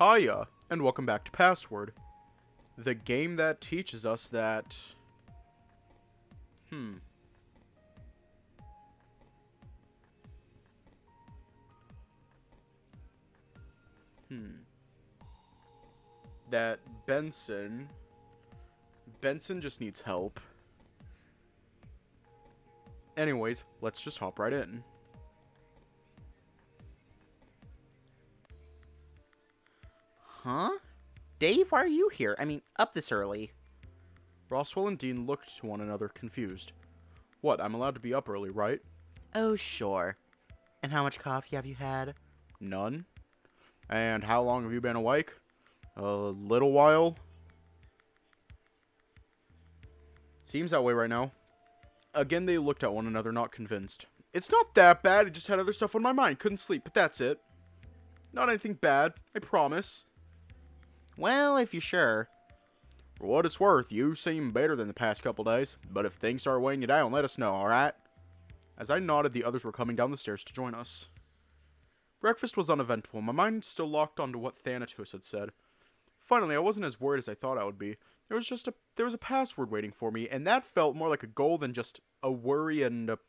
Hiya, and welcome back to Password, the game that teaches us that... That Benson just needs help. Anyways, let's just hop right in. Huh? Dave, why are you here? I mean, up this early. Roswell and Dean looked to one another, confused. What, I'm allowed to be up early, right? Oh, sure. And how much coffee have you had? None. And how long have you been awake? A little while. Seems that way right now. Again, they looked at one another, not convinced. It's not that bad, I just had other stuff on my mind, couldn't sleep, but that's it. Not anything bad, I promise. Well, if you're sure. For what it's worth, you seem better than the past couple days, but if things start weighing you down, let us know, alright? As I nodded, the others were coming down the stairs to join us. Breakfast was uneventful, my mind still locked onto what Thanatos had said. Finally, I wasn't as worried as I thought I would be. There was a password waiting for me, and that felt more like a goal than just a worry and of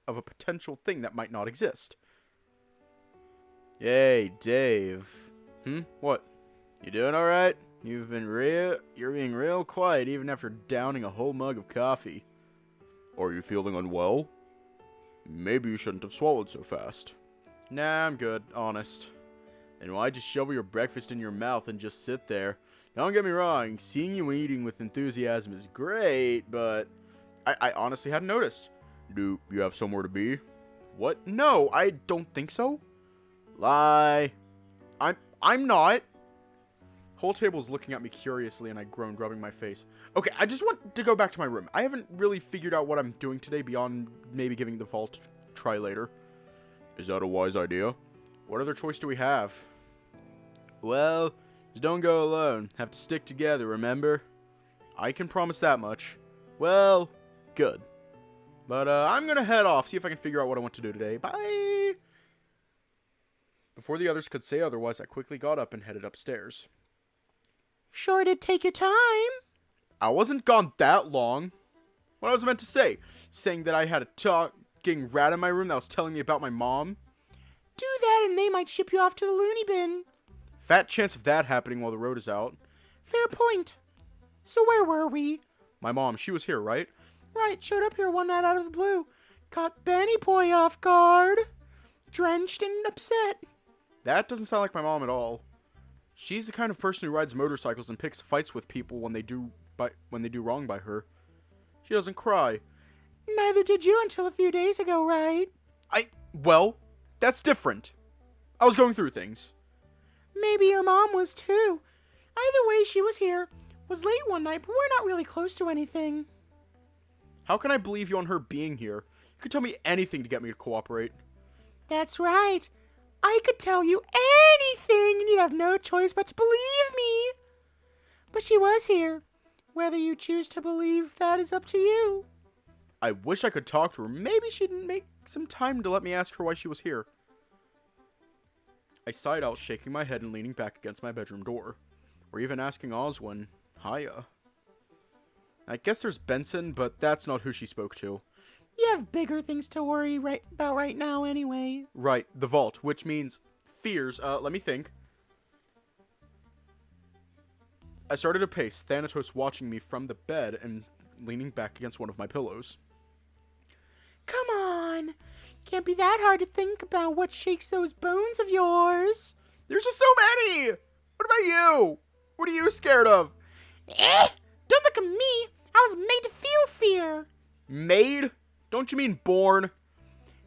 a potential thing that might not exist. Hey, Dave. What? You doing alright? You're being real quiet even after downing a whole mug of coffee. Are you feeling unwell? Maybe you shouldn't have swallowed so fast. Nah, I'm good, honest. And why just shovel your breakfast in your mouth and just sit there? Don't get me wrong, seeing you eating with enthusiasm is great, but I honestly hadn't noticed. Do you have somewhere to be? What? No, I don't think so. Lie. I'm not. Whole table's looking at me curiously, and I groaned, rubbing my face. Okay, I just want to go back to my room. I haven't really figured out what I'm doing today beyond maybe giving the vault a try later. Is that a wise idea? What other choice do we have? Well, just don't go alone. Have to stick together, remember? I can promise that much. Well, good. But I'm gonna head off, see if I can figure out what I want to do today. Bye! Before the others could say otherwise, I quickly got up and headed upstairs. Sure did take your time. I wasn't gone that long. What I was meant to say? Saying that I had a talking rat in my room that was telling me about my mom? Do that and they might ship you off to the loony bin. Fat chance of that happening while the road is out. Fair point. So where were we? My mom, she was here, right? Right, showed up here one night out of the blue. Caught Benny Boy off guard. Drenched and upset. That doesn't sound like my mom at all. She's the kind of person who rides motorcycles and picks fights with people when they do wrong by her. She doesn't cry. Neither did you until a few days ago, right? Well, that's different. I was going through things. Maybe your mom was too. Either way, she was here. Was late one night, but we're not really close to anything. How can I believe you on her being here? You could tell me anything to get me to cooperate. That's right. I could tell you anything, and you'd have no choice but to believe me. But she was here. Whether you choose to believe that is up to you. I wish I could talk to her. Maybe she'd make some time to let me ask her why she was here. I sighed out, shaking my head and leaning back against my bedroom door. Or even asking Oswin, hiya. I guess there's Benson, but that's not who she spoke to. You have bigger things to worry about right now anyway. Right, the vault, which means fears. Let me think. I started to pace, Thanatos watching me from the bed and leaning back against one of my pillows. Come on. Can't be that hard to think about what shakes those bones of yours. There's just so many! What about you? What are you scared of? Don't look at me. I was made to feel fear. Made? Don't you mean born?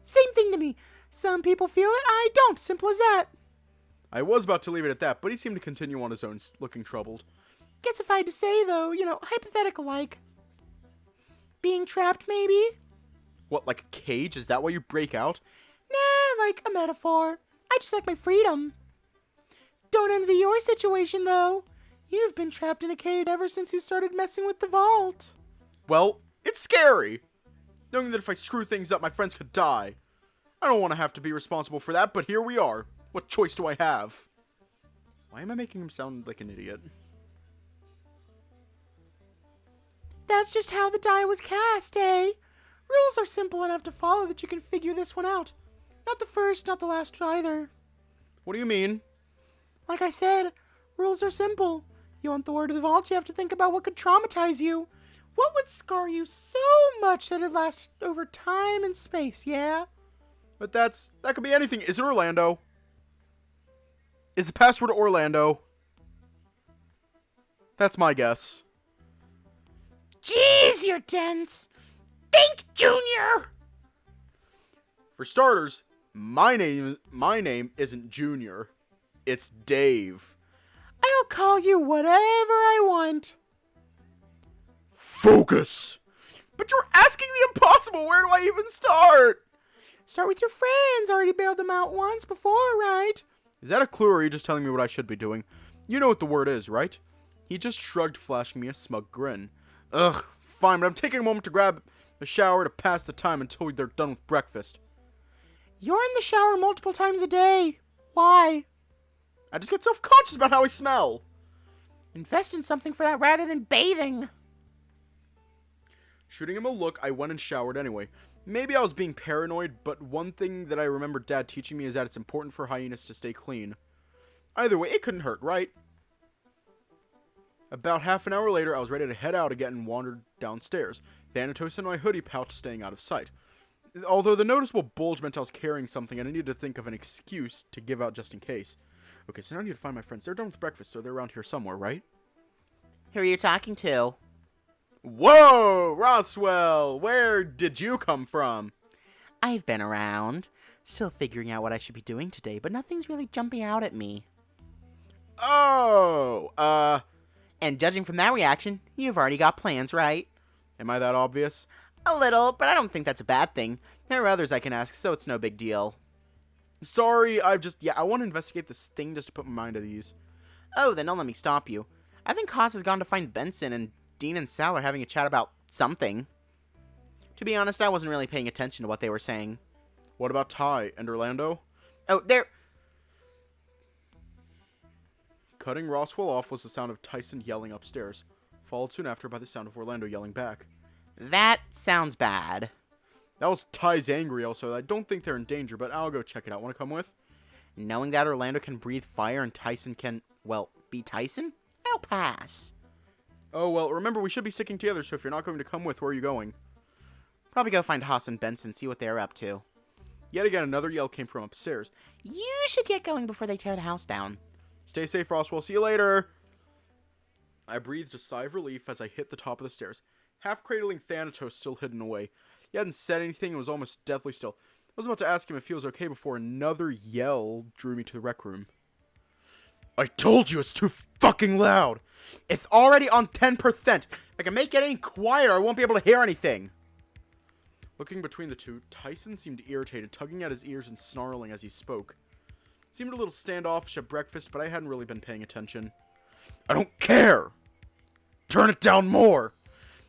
Same thing to me. Some people feel it, I don't. Simple as that. I was about to leave it at that, but he seemed to continue on his own, looking troubled. Guess if I had to say, though, hypothetical like. Being trapped, maybe? What, like a cage? Is that why you break out? Nah, like a metaphor. I just like my freedom. Don't envy your situation, though. You've been trapped in a cage ever since you started messing with the vault. Well, it's scary. Knowing that if I screw things up, my friends could die. I don't want to have to be responsible for that, but here we are. What choice do I have? Why am I making him sound like an idiot? That's just how the die was cast, eh? Rules are simple enough to follow that you can figure this one out. Not the first, not the last either. What do you mean? Like I said, rules are simple. You want the word of the vault, you have to think about what could traumatize you. What would scar you so much that it lasts over time and space, yeah? But that could be anything. Is it Orlando? Is the password Orlando? That's my guess. Jeez, you're dense. Think, Junior! For starters, my name isn't Junior. It's Dave. I'll call you whatever I want. Focus! But you're asking the impossible. Where do I even start? Start with your friends. Already bailed them out once before, right? Is that a clue, or are you just telling me what I should be doing? You know what the word is, right? He just shrugged, flashing me a smug grin. Ugh, fine, but I'm taking a moment to grab a shower to pass the time until they're done with breakfast. You're in the shower multiple times a day. Why? I just get self-conscious about how I smell. Invest in something for that rather than bathing. Shooting him a look, I went and showered anyway. Maybe I was being paranoid, but one thing that I remember Dad teaching me is that it's important for hyenas to stay clean. Either way, it couldn't hurt, right? About half an hour later, I was ready to head out again and wandered downstairs, Thanatos in my hoodie pouch staying out of sight. Although the noticeable bulge meant I was carrying something, and I needed to think of an excuse to give out just in case. Okay, so now I need to find my friends. They're done with breakfast, so they're around here somewhere, right? Who are you talking to? Whoa! Roswell! Where did you come from? I've been around. Still figuring out what I should be doing today, but nothing's really jumping out at me. Oh, And judging from that reaction, you've already got plans, right? am I that obvious? A little, but I don't think that's a bad thing. There are others I can ask, so it's no big deal. Sorry, I want to investigate this thing just to put my mind at ease. Oh, then don't let me stop you. I think Haas has gone to find Benson, and Dean and Sal are having a chat about something. To be honest, I wasn't really paying attention to what they were saying. What about Ty and Orlando? Oh, they're... Cutting Roswell off was the sound of Tyson yelling upstairs, followed soon after by the sound of Orlando yelling back. That sounds bad. That was Ty's angry also. I don't think they're in danger, but I'll go check it out. Want to come with? Knowing that Orlando can breathe fire and Tyson can, well, be Tyson? I'll pass. Oh, well, remember, we should be sticking together, so if you're not going to come with, where are you going? Probably go find Haas and Benson, see what they're up to. Yet again, another yell came from upstairs. You should get going before they tear the house down. Stay safe, Roswell. See you later. I breathed a sigh of relief as I hit the top of the stairs, half cradling Thanatos still hidden away. He hadn't said anything and was almost deathly still. I was about to ask him if he was okay before another yell drew me to the rec room. I told you it's too fucking loud. It's already on 10%. If I can make it any quieter, I won't be able to hear anything. Looking between the two, Tyson seemed irritated, tugging at his ears and snarling as he spoke. Seemed a little standoffish at breakfast, but I hadn't really been paying attention. I don't care! Turn it down more!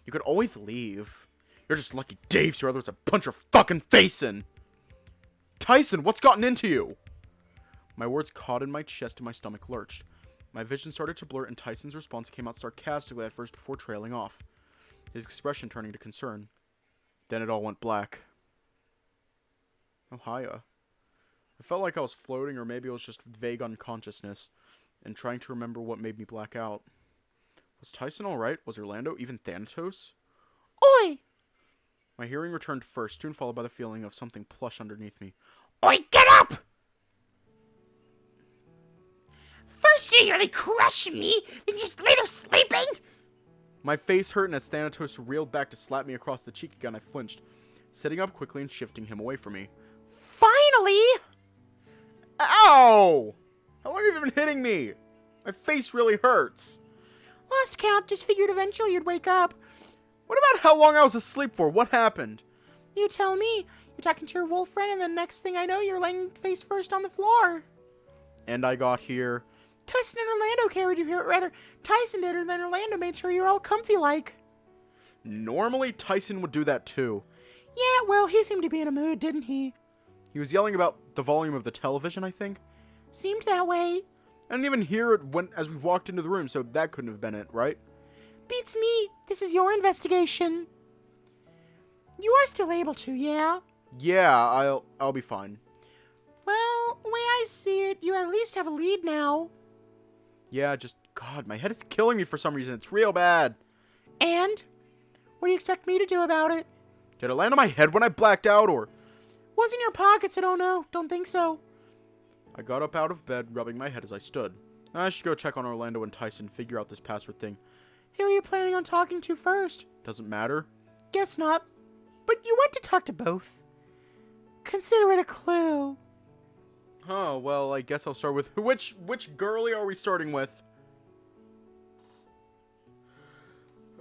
You could always leave. You're just lucky Dave's here, otherwise I'd punch your fucking face in! Tyson, what's gotten into you? My words caught in my chest and my stomach lurched. My vision started to blur and Tyson's response came out sarcastically at first before trailing off, his expression turning to concern. Then it all went black. Oh, hiya. I felt like I was floating, or maybe it was just vague unconsciousness, and trying to remember what made me black out. Was Tyson alright? Was Orlando? Even Thanatos? Oi! My hearing returned first, soon followed by the feeling of something plush underneath me. Oi, get up! First you nearly crushed me, then you just lay there sleeping? My face hurt, and as Thanatos reeled back to slap me across the cheek again, I flinched, sitting up quickly and shifting him away from me. Finally! Ow! How long have you been hitting me? My face really hurts. Lost count, just figured eventually you'd wake up. What about how long I was asleep for? What happened? You tell me. You're talking to your wolf friend, and the next thing I know, you're laying face first on the floor. And I got here. Tyson and Orlando carried you here. Rather, Tyson did, and then Orlando made sure you're all comfy-like. Normally, Tyson would do that too. Yeah, well, he seemed to be in a mood, didn't he? He was yelling about the volume of the television, I think. Seemed that way. I didn't even hear it as we walked into the room, so that couldn't have been it, right? Beats me. This is your investigation. You are still able to, yeah? Yeah, I'll be fine. Well, the way I see it, you at least have a lead now. Yeah, just, God, my head is killing me for some reason. It's real bad. And? What do you expect me to do about it? Did it land on my head when I blacked out, or? Was in your pockets, I don't know. Don't think so. I got up out of bed, rubbing my head as I stood. I should go check on Orlando and Tyson, figure out this password thing. Who are you planning on talking to first? Doesn't matter. Guess not. But you went to talk to both. Consider it a clue. Oh, well, I guess I'll start with... Which girly are we starting with?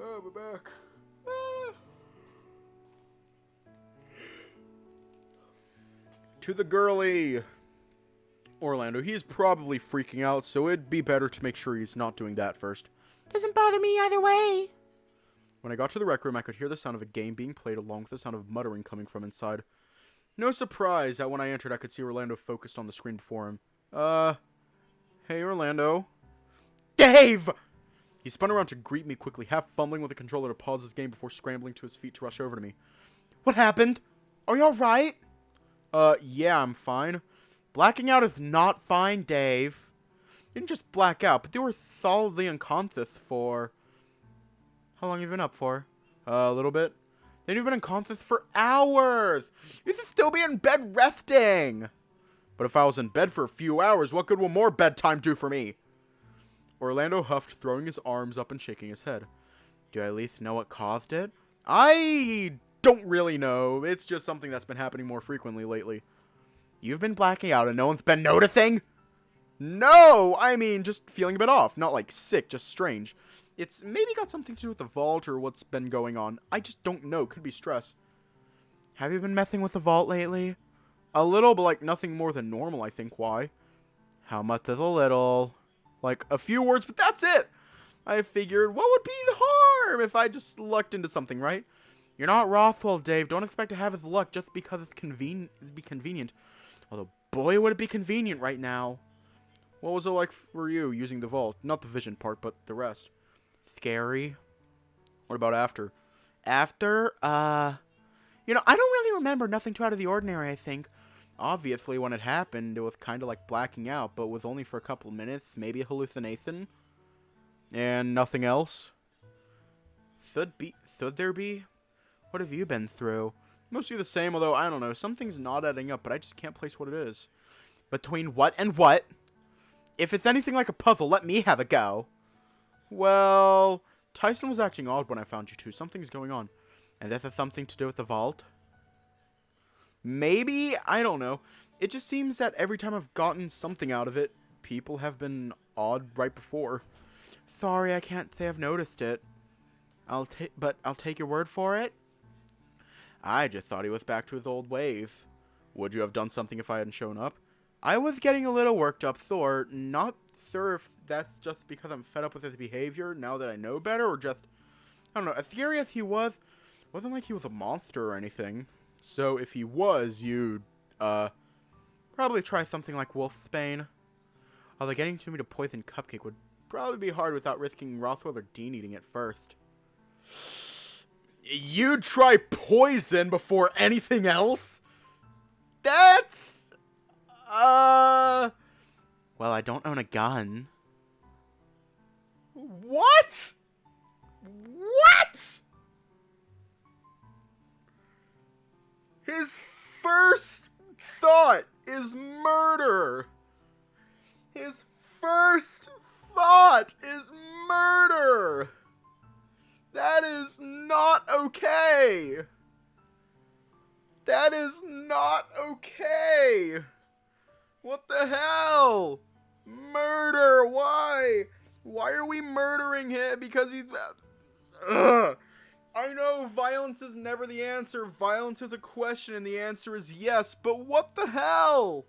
Oh, we're back. To the girly. Orlando, he's probably freaking out, so it'd be better to make sure he's not doing that first. Doesn't bother me either way. When I got to the rec room, I could hear the sound of a game being played along with the sound of muttering coming from inside. No surprise that when I entered, I could see Orlando focused on the screen before him. Hey, Orlando. Dave! He spun around to greet me quickly, half fumbling with the controller to pause his game before scrambling to his feet to rush over to me. What happened? Are you alright? Yeah, I'm fine. Blacking out is not fine, Dave. You didn't just black out, but you were solidly unconscious for... How long have you been up for? A little bit. Then you've been unconscious for hours! You should still be in bed resting! But if I was in bed for a few hours, what good will more bedtime do for me? Orlando huffed, throwing his arms up and shaking his head. Do I at least know what caused it? I don't really know. It's just something that's been happening more frequently lately. You've been blacking out and no one's been noticing? No! I mean, just feeling a bit off. Not like sick, just strange. It's maybe got something to do with the vault or what's been going on. I just don't know. Could be stress. Have you been messing with the vault lately? A little, but like nothing more than normal, I think. Why? How much is a little? Like a few words, but that's it! I figured, what would be the harm if I just lucked into something, right? You're not Rothwell, Dave. Don't expect to have his luck just because it's convenient. Although, boy, would it be convenient right now. What was it like for you using the vault? Not the vision part, but the rest. Scary. What about after? After? You know, I don't really remember nothing too out of the ordinary, I think. Obviously, when it happened, it was kind of like blacking out, but was only for a couple of minutes. Maybe a hallucination. And nothing else. Should there be? What have you been through? Mostly the same, although, I don't know. Something's not adding up, but I just can't place what it is. Between what and what? If it's anything like a puzzle, let me have a go. Well, Tyson was acting odd when I found you two. Something's going on. And that has something to do with the vault? Maybe? I don't know. It just seems that every time I've gotten something out of it, people have been odd right before. Sorry, I can't say I've noticed it. But I'll take your word for it. I just thought he was back to his old ways. Would you have done something if I hadn't shown up? I was getting a little worked up, Thor. Not sure if that's just because I'm fed up with his behavior now that I know better, or just... I don't know. As scary as he was, it wasn't like he was a monster or anything. So if he was, you'd, probably try something like Wolfsbane. Although getting to me to poison Cupcake would probably be hard without risking Rothwell or Dean eating it first. You'd try poison before anything else? That's... Well, I don't own a gun. What? What? His first thought is murder. His first thought is murder. That is not okay. That is not okay. What the hell? Murder, why? Why are we murdering him? Because he's... Ugh. I know violence is never the answer. Violence is a question and the answer is yes. But what the hell?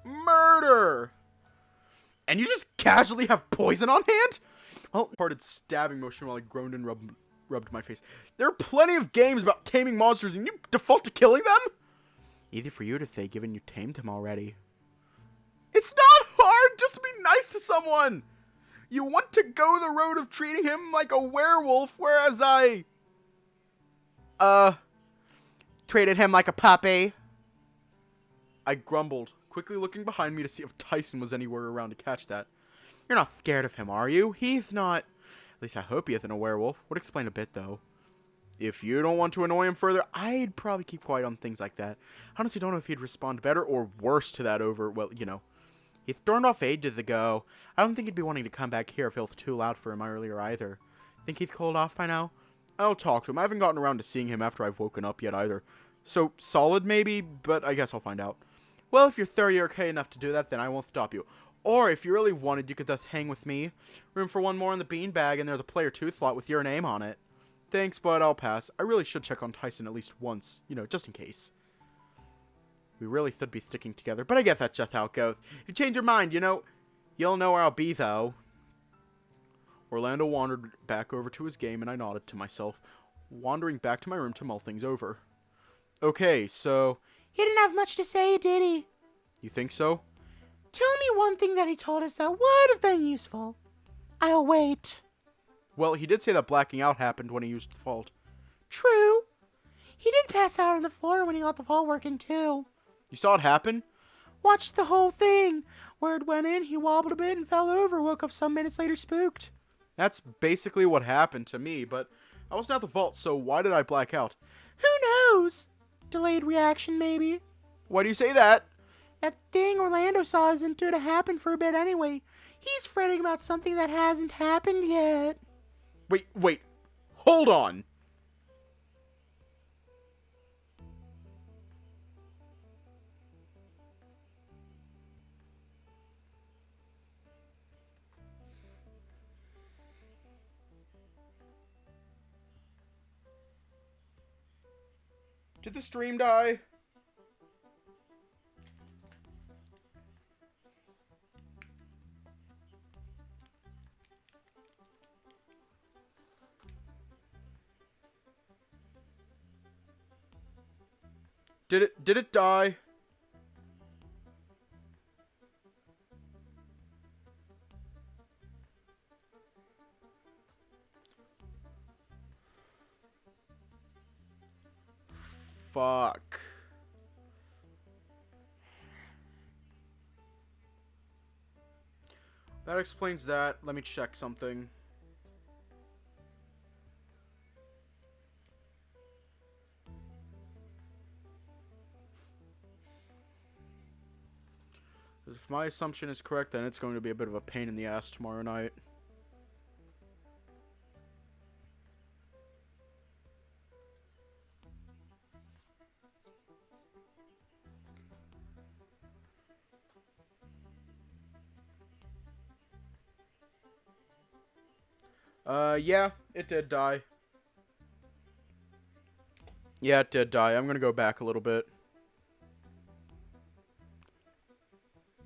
Murder. And you just casually have poison on hand? Well, parted stabbing motion while I groaned and rubbed my face. There are plenty of games about taming monsters and you default to killing them? Easy for you to say given you tamed him already. It's not hard just to be nice to someone. You want to go the road of treating him like a werewolf, whereas I... treated him like a puppy. I grumbled, quickly looking behind me to see if Tyson was anywhere around to catch that. You're not scared of him, are you? He's not... At least I hope he isn't a werewolf. Would explain a bit, though. If you don't want to annoy him further, I'd probably keep quiet on things like that. I honestly don't know if he'd respond better or worse to that over, well, you know. He stormed off ages ago. I don't think he'd be wanting to come back here if it was too loud for him earlier either. Think he's cooled off by now? I'll talk to him. I haven't gotten around to seeing him after I've woken up yet either. So, solid maybe, but I guess I'll find out. Well, if you're thoroughly okay enough to do that, then I won't stop you. Or, if you really wanted, you could just hang with me. Room for one more in the beanbag, and there's a player 2 slot with your name on it. Thanks, but I'll pass. I really should check on Tyson at least once, you know, just in case. We really should be sticking together, but I guess that's just how it goes. If you change your mind, you know, you'll know where I'll be, though. Orlando wandered back over to his game, and I nodded to myself, wandering back to my room to mull things over. Okay, so... He didn't have much to say, did he? You think so? Tell me one thing that he told us that would have been useful. I'll wait. Well, he did say that blacking out happened when he used the vault. True. He did pass out on the floor when he got the vault working, too. You saw it happen? Watched the whole thing. Word went in, he wobbled a bit and fell over, woke up some minutes later spooked. That's basically what happened to me, but I wasn't at the vault, so why did I black out? Who knows? Delayed reaction, maybe. Why do you say that? That thing Orlando saw isn't due to happen for a bit anyway. He's fretting about something that hasn't happened yet. Wait. Hold on. Did the stream die? Did it die? Fuck. That explains that. Let me check something. If my assumption is correct, then it's going to be a bit of a pain in the ass tomorrow night. Yeah, it did die. Yeah, it did die. I'm gonna go back a little bit.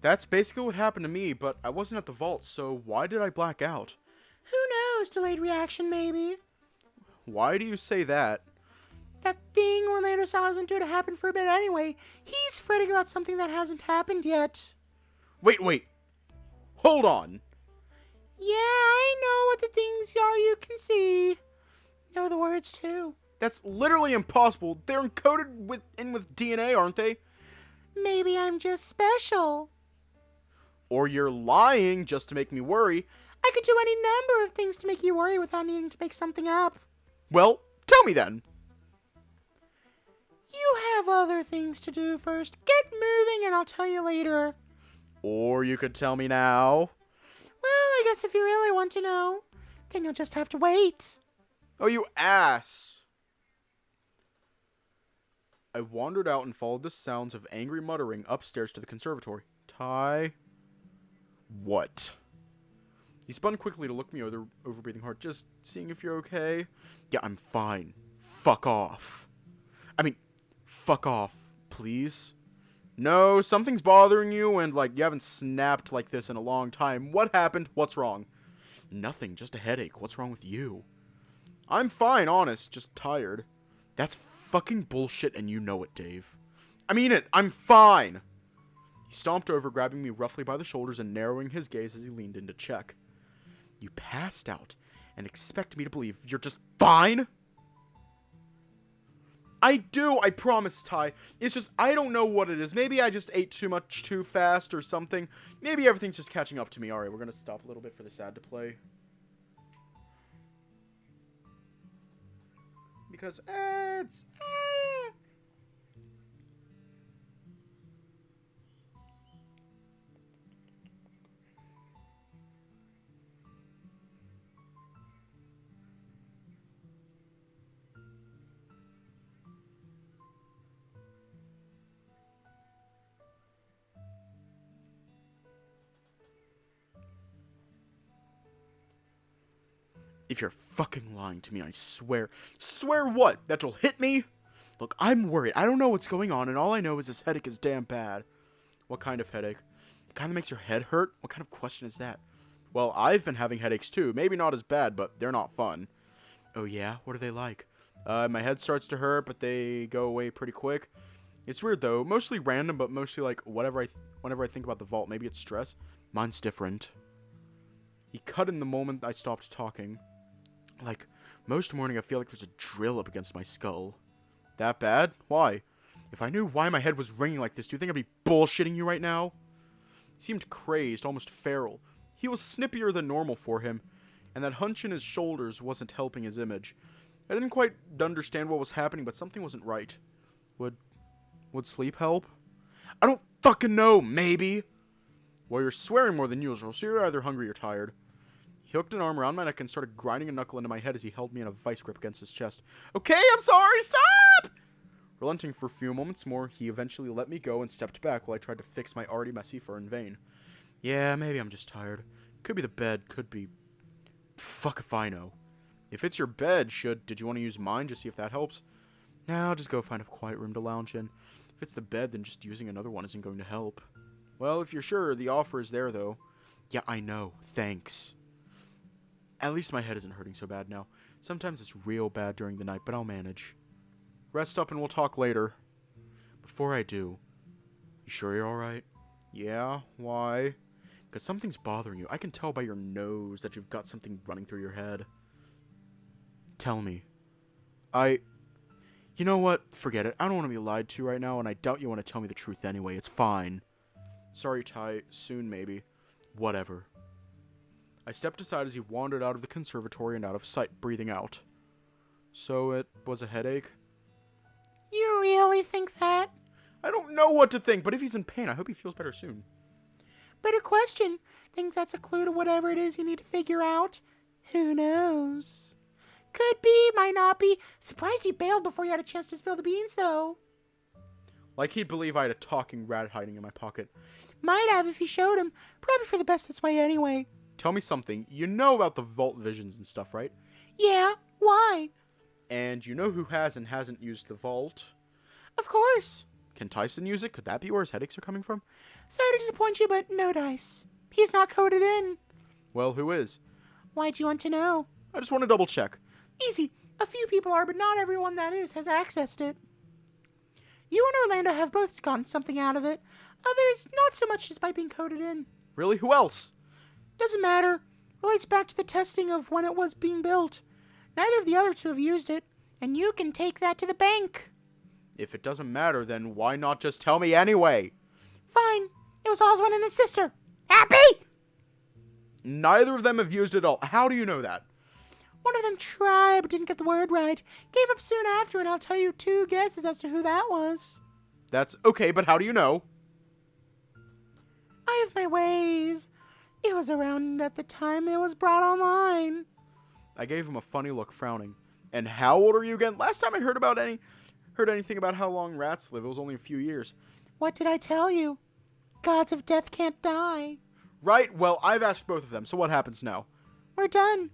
That's basically what happened to me, but I wasn't at the vault, so why did I black out? Who knows? Delayed reaction, maybe. Why do you say that? That thing Orlando saw isn't due to happen for a bit anyway. He's fretting about something that hasn't happened yet. Wait. Hold on. Yeah, I know what the things are you can see. Know the words, too. That's literally impossible. They're encoded with DNA, aren't they? Maybe I'm just special. Or you're lying just to make me worry. I could do any number of things to make you worry without needing to make something up. Well, tell me then. You have other things to do first. Get moving and I'll tell you later. Or you could tell me now. Well, I guess if you really want to know, then you'll just have to wait. Oh, you ass. I wandered out and followed the sounds of angry muttering upstairs to the conservatory. Ty? What? He spun quickly to look me over, breathing hard. Just seeing if you're okay. Yeah, I'm fine. Fuck off. Fuck off, please. No, something's bothering you, and, you haven't snapped like this in a long time. What happened? What's wrong? Nothing, just a headache. What's wrong with you? I'm fine, honest. Just tired. That's fucking bullshit, and you know it, Dave. I mean it. I'm fine. He stomped over, grabbing me roughly by the shoulders and narrowing his gaze as he leaned in to check. You passed out and expect me to believe you're just fine? I do, I promise, Ty. It's just, I don't know what it is. Maybe I just ate too much too fast or something. Maybe everything's just catching up to me. Alright, we're going to stop a little bit for this ad to play. Because ads... If you're fucking lying to me, I swear. Swear what? That you'll hit me? Look, I'm worried. I don't know what's going on, and all I know is this headache is damn bad. What kind of headache? The kind that makes your head hurt? What kind of question is that? Well, I've been having headaches too. Maybe not as bad, but they're not fun. Oh yeah? What are they like? My head starts to hurt, but they go away pretty quick. It's weird though. Mostly random, but mostly like whenever I think about the vault. Maybe it's stress. Mine's different. He cut in the moment I stopped talking. Like, most morning I feel like there's a drill up against my skull. That bad? Why? If I knew why my head was ringing like this, do you think I'd be bullshitting you right now? He seemed crazed, almost feral. He was snippier than normal for him, and that hunch in his shoulders wasn't helping his image. I didn't quite understand what was happening, but something wasn't right. Would sleep help? I don't fucking know, maybe. Well, you're swearing more than usual, so you're either hungry or tired. He hooked an arm around my neck and started grinding a knuckle into my head as he held me in a vice grip against his chest. Okay, I'm sorry, stop! Relenting for a few moments more, he eventually let me go and stepped back while I tried to fix my already messy fur in vain. Yeah, maybe I'm just tired. Could be the bed, could be... Fuck if I know. If it's your bed, did you want to use mine, just see if that helps? Nah, I'll just go find a quiet room to lounge in. If it's the bed, then just using another one isn't going to help. Well, if you're sure, the offer is there, though. Yeah, I know. Thanks. At least my head isn't hurting so bad now. Sometimes it's real bad during the night, but I'll manage. Rest up and we'll talk later. Before I do, you sure you're alright? Yeah? Why? Because something's bothering you. I can tell by your nose that you've got something running through your head. Tell me. You know what? Forget it. I don't want to be lied to right now, and I doubt you want to tell me the truth anyway. It's fine. Sorry, Ty. Soon, maybe. Whatever. I stepped aside as he wandered out of the conservatory and out of sight, breathing out. So it was a headache? You really think that? I don't know what to think, but if he's in pain, I hope he feels better soon. Better question. Think that's a clue to whatever it is you need to figure out? Who knows? Could be, might not be. Surprised you bailed before you had a chance to spill the beans, though. Like he'd believe I had a talking rat hiding in my pocket. Might have if you showed him. Probably for the best this way anyway. Tell me something. You know about the vault visions and stuff, right? Yeah, why? And you know who has and hasn't used the vault? Of course. Can Tyson use it? Could that be where his headaches are coming from? Sorry to disappoint you, but no dice. He's not coded in. Well, who is? Why'd you want to know? I just want to double check. Easy. A few people are, but not everyone that is has accessed it. You and Orlando have both gotten something out of it. Others, not so much despite being coded in. Really? Who else? Doesn't matter. Relates back to the testing of when it was being built. Neither of the other two have used it, and you can take that to the bank. If it doesn't matter, then why not just tell me anyway? Fine. It was Oswin and his sister. Happy? Neither of them have used it all. How do you know that? One of them tried, but didn't get the word right. Gave up soon after, and I'll tell you 2 guesses as to who that was. That's okay, but how do you know? I have my ways. It was around at the time it was brought online. I gave him a funny look, frowning. And how old are you again? Last time I heard anything about how long rats live, it was only a few years. What did I tell you? Gods of death can't die. Right, well, I've asked both of them, so what happens now? We're done.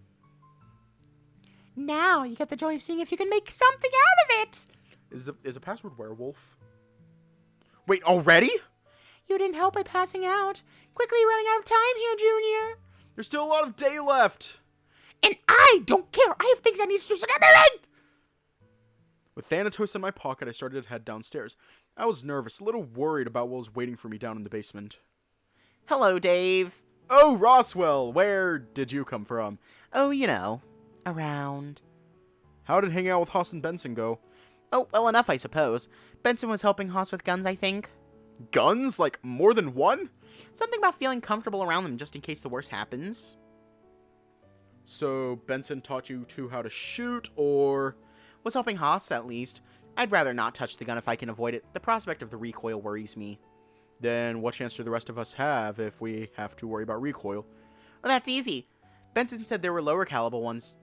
Now you get the joy of seeing if you can make something out of it. Is a password werewolf? Wait, already? You didn't help by passing out. Quickly running out of time here, Junior. There's still a lot of day left. And I don't care. I have things I need to do, so get moving! With Thanatos in my pocket, I started to head downstairs. I was nervous, a little worried about what was waiting for me down in the basement. Hello, Dave. Oh, Roswell, where did you come from? Oh, you know, around. How did hanging out with Haas and Benson go? Oh, well enough, I suppose. Benson was helping Haas with guns, I think. Guns? Like, more than one? Something about feeling comfortable around them just in case the worst happens. So, Benson taught you two how to shoot, or... Was helping Haas, at least. I'd rather not touch the gun if I can avoid it. The prospect of the recoil worries me. Then what chance do the rest of us have if we have to worry about recoil? Well, that's easy. Benson said there were lower caliber ones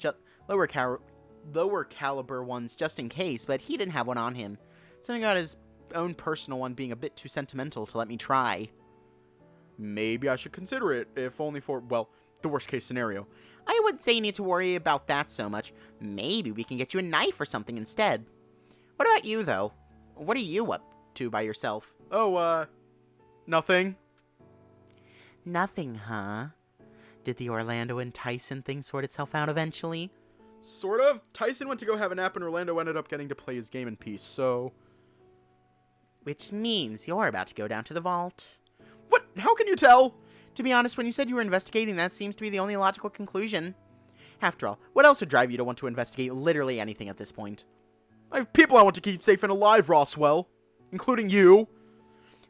just in case, but he didn't have one on him. Something about his own personal one being a bit too sentimental to let me try. Maybe I should consider it, if only for, well, the worst case scenario. I wouldn't say you need to worry about that so much. Maybe we can get you a knife or something instead. What about you, though? What are you up to by yourself? Oh, nothing. Nothing, huh? Did the Orlando and Tyson thing sort itself out eventually? Sort of. Tyson went to go have a nap and Orlando ended up getting to play his game in peace, so... Which means you're about to go down to the vault. What? How can you tell? To be honest, when you said you were investigating, that seems to be the only logical conclusion. After all, what else would drive you to want to investigate literally anything at this point? I have people I want to keep safe and alive, Roswell. Including you.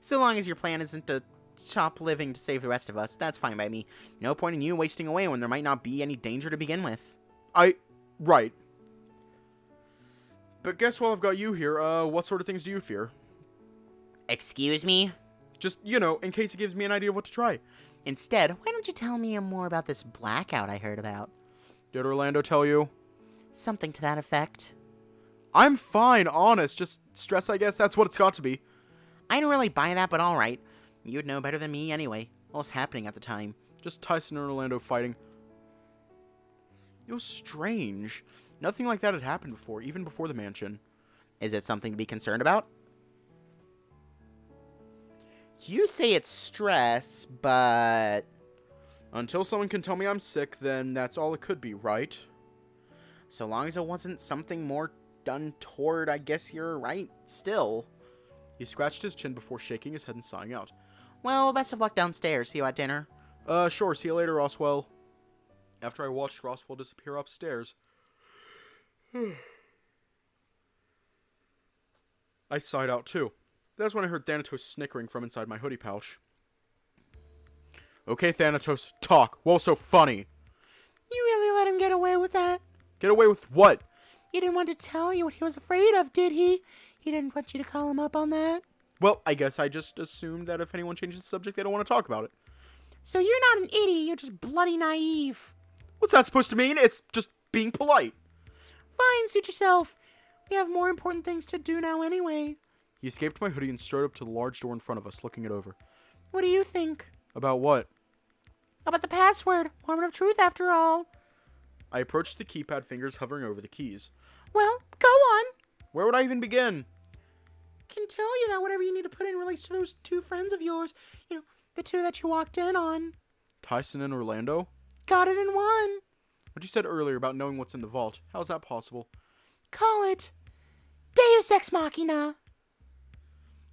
So long as your plan isn't to stop living to save the rest of us, that's fine by me. No point in you wasting away when there might not be any danger to begin with. Right. But guess while I've got you here, what sort of things do you fear? Excuse me? Just, in case it gives me an idea of what to try. Instead, why don't you tell me more about this blackout I heard about? Did Orlando tell you? Something to that effect. I'm fine, honest. Just stress, I guess. That's what it's got to be. I don't really buy that, but alright. You'd know better than me anyway. What was happening at the time? Just Tyson and Orlando fighting. It was strange. Nothing like that had happened before, even before the mansion. Is it something to be concerned about? You say it's stress, but... Until someone can tell me I'm sick, then that's all it could be, right? So long as it wasn't something more done toward, I guess you're right, still. He scratched his chin before shaking his head and sighing out. Well, best of luck downstairs. See you at dinner. Sure. See you later, Roswell. After I watched Roswell disappear upstairs, I sighed out too. That's when I heard Thanatos snickering from inside my hoodie pouch. Okay, Thanatos, talk. What was so funny? You really let him get away with that? Get away with what? You didn't want to tell you what he was afraid of, did he? He didn't want you to call him up on that? Well, I guess I just assumed that if anyone changes the subject, they don't want to talk about it. So you're not an idiot, you're just bloody naive. What's that supposed to mean? It's just being polite. Fine, suit yourself. We have more important things to do now anyway. He escaped my hoodie and strode up to the large door in front of us, looking it over. What do you think? About what? About the password. Moment of truth, after all. I approached the keypad, fingers hovering over the keys. Well, go on. Where would I even begin? Can tell you that whatever you need to put in relates to those two friends of yours. You know, the two that you walked in on. Tyson and Orlando? Got it in one. What you said earlier about knowing what's in the vault. How's that possible? Call it Deus Ex Machina.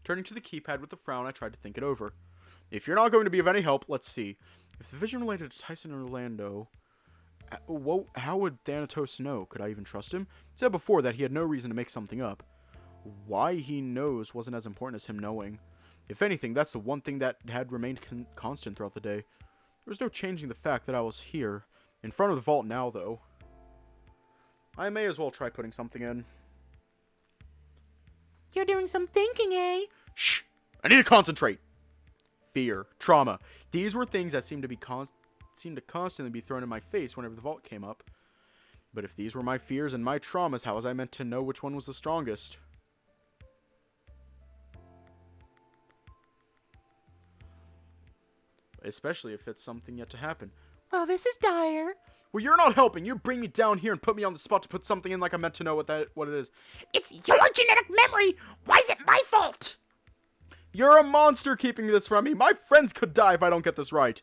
Turning to the keypad with a frown, I tried to think it over. If you're not going to be of any help, let's see. If the vision related to Tyson and Orlando... how would Thanatos know? Could I even trust him? He said before that he had no reason to make something up. Why he knows wasn't as important as him knowing. If anything, that's the one thing that had remained constant throughout the day. There was no changing the fact that I was here. In front of the vault now, though. I may as well try putting something in. You're doing some thinking, eh? Shh! I need to concentrate! Fear, trauma. These were things that seemed to constantly be thrown in my face whenever the vault came up. But if these were my fears and my traumas, how was I meant to know which one was the strongest? Especially if it's something yet to happen. Well, this is dire. Well, you're not helping. You bring me down here and put me on the spot to put something in like I'm meant to know what it is. It's your genetic memory. Why is it my fault? You're a monster keeping this from me. My friends could die if I don't get this right.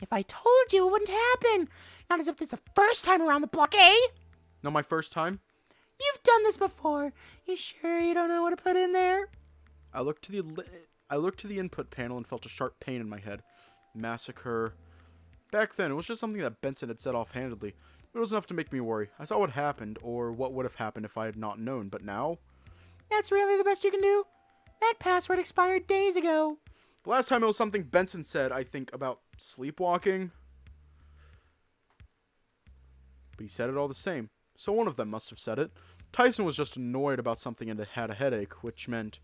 If I told you, it wouldn't happen. Not as if this is the first time around the block, eh? Not my first time? You've done this before. You sure you don't know what to put in there? I looked to the input panel and felt a sharp pain in my head. Massacre. Back then, it was just something that Benson had said offhandedly. It was enough to make me worry. I saw what happened, or what would have happened if I had not known, but now? That's really the best you can do? That password expired days ago. The last time it was something Benson said, I think, about sleepwalking. But he said it all the same, so one of them must have said it. Tyson was just annoyed about something and had a headache, which meant...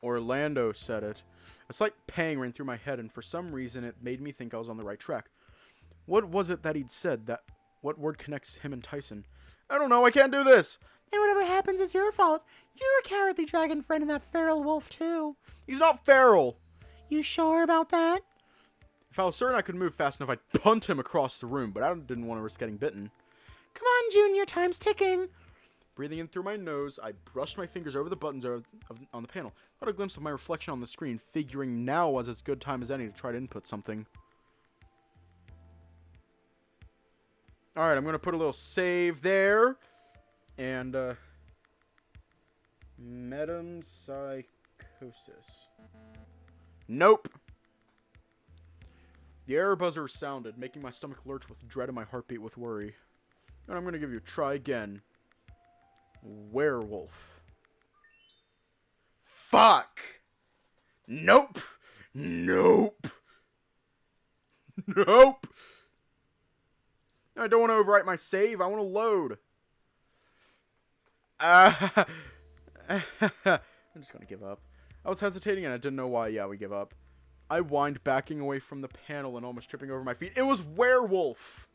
Orlando said it. A slight pang ran through my head, and for some reason it made me think I was on the right track. What was it that he'd said? What word connects him and Tyson? I don't know, I can't do this! And whatever happens is your fault. You're a cowardly dragon friend and that feral wolf too. He's not feral! You sure about that? If I was certain I could move fast enough, I'd punt him across the room, but I didn't want to risk getting bitten. Come on, Junior, time's ticking. Breathing in through my nose, I brushed my fingers over the buttons on the panel. Got a glimpse of my reflection on the screen, figuring now was as good time as any to try to input something. Alright, I'm going to put a little save there. And, metempsychosis. Nope. The error buzzer sounded, making my stomach lurch with dread and my heartbeat with worry. And I'm going to give you a try again. Werewolf. Fuck! Nope! Nope! Nope! I don't want to overwrite my save. I want to load. I'm just going to give up. I was hesitating and I didn't know why. Yeah, we give up. I whined, backing away from the panel and almost tripping over my feet. It was werewolf!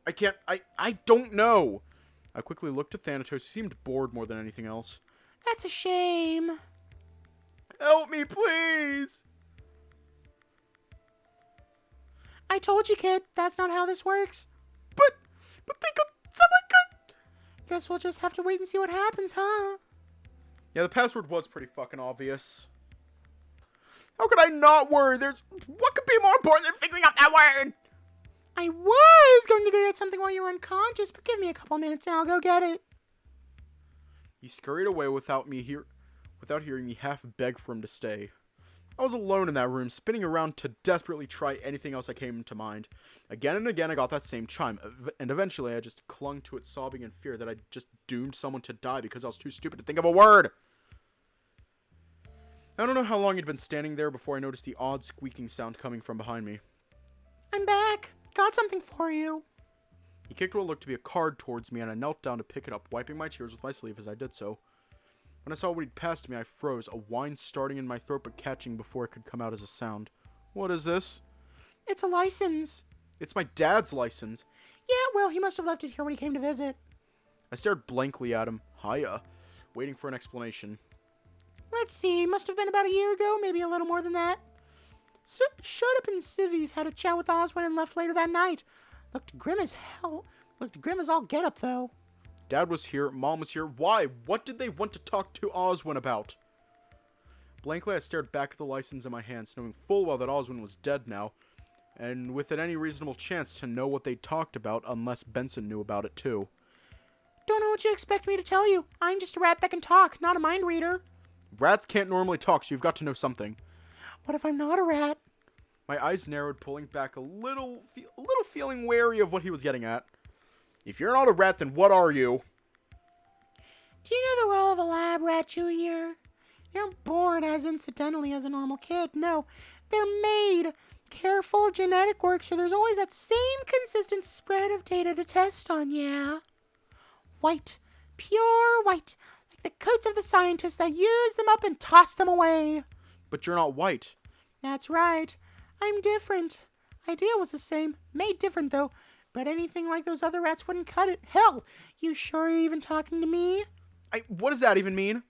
I don't know. I quickly looked at Thanatos, who seemed bored more than anything else. That's a shame. Help me, please! I told you, kid. That's not how this works. But someone could... Guess we'll just have to wait and see what happens, huh? Yeah, the password was pretty fucking obvious. How could I not worry? What could be more important than figuring out that word? I was going to go get something while you were unconscious, but give me a couple minutes and I'll go get it. He scurried away without hearing me half beg for him to stay. I was alone in that room, spinning around to desperately try anything else that came to mind. Again and again I got that same chime, and eventually I just clung to it, sobbing in fear that I'd just doomed someone to die because I was too stupid to think of a word. I don't know how long he'd been standing there before I noticed the odd squeaking sound coming from behind me. I'm back. Got something for you. He kicked what looked to be a card towards me, and I knelt down to pick it up, wiping my tears with my sleeve as I did so. When I saw what he'd passed me, I froze, a whine starting in my throat but catching before it could come out as a sound. What is this? It's a license. It's my dad's license. Yeah, well, he must have left it here when he came to visit. I stared blankly at him, hiya, waiting for an explanation. Let's see, must have been about a year ago, maybe a little more than that. Showed up in Civvies, had a chat with Oswin and left later that night. Looked grim as hell. Looked grim as all get up, though. Dad was here, Mom was here. Why? What did they want to talk to Oswin about? Blankly, I stared back at the license in my hands, knowing full well that Oswin was dead now, and within any reasonable chance to know what they talked about, unless Benson knew about it too. Don't know what you expect me to tell you. I'm just a rat that can talk, not a mind reader. Rats can't normally talk, so you've got to know something. What if I'm not a rat? My eyes narrowed, pulling back a little feeling wary of what he was getting at. If you're not a rat, then what are you? Do you know the role of a lab rat, Junior? You're born as incidentally as a normal kid. No, they're made. Careful genetic work, so there's always that same consistent spread of data to test on, yeah? White. Pure white. Like the coats of the scientists that use them up and toss them away. But you're not white. That's right. I'm different. Idea was the same. Made different, though. But anything like those other rats wouldn't cut it. Hell, you sure you're even talking to me? What does that even mean?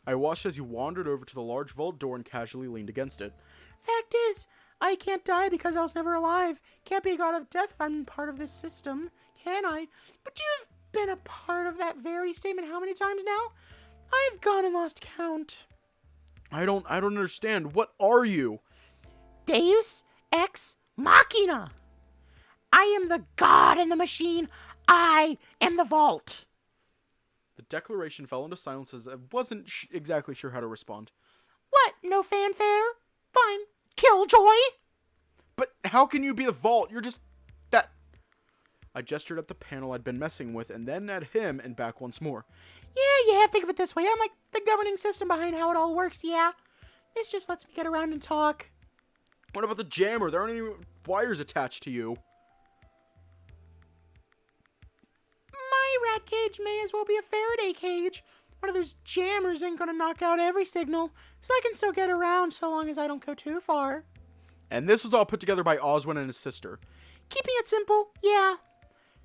I watched as he wandered over to the large vault door and casually leaned against it. Fact is, I can't die because I was never alive. Can't be a god of death if I'm part of this system, can I? But you've been a part of that very statement how many times now? I've gone and lost count. I don't understand. What are you? Deus ex machina. I am the god in the machine. I am the vault. The declaration fell into silence as I wasn't exactly sure how to respond. What? No fanfare? Fine. Killjoy? But how can you be the vault? You're just that. I gestured at the panel I'd been messing with and then at him and back once more. Yeah, think of it this way. I'm like the governing system behind how it all works, yeah. This just lets me get around and talk. What about the jammer? There aren't any wires attached to you. My rat cage may as well be a Faraday cage. One of those jammers ain't gonna knock out every signal, so I can still get around so long as I don't go too far. And this was all put together by Oswin and his sister. Keeping it simple, yeah.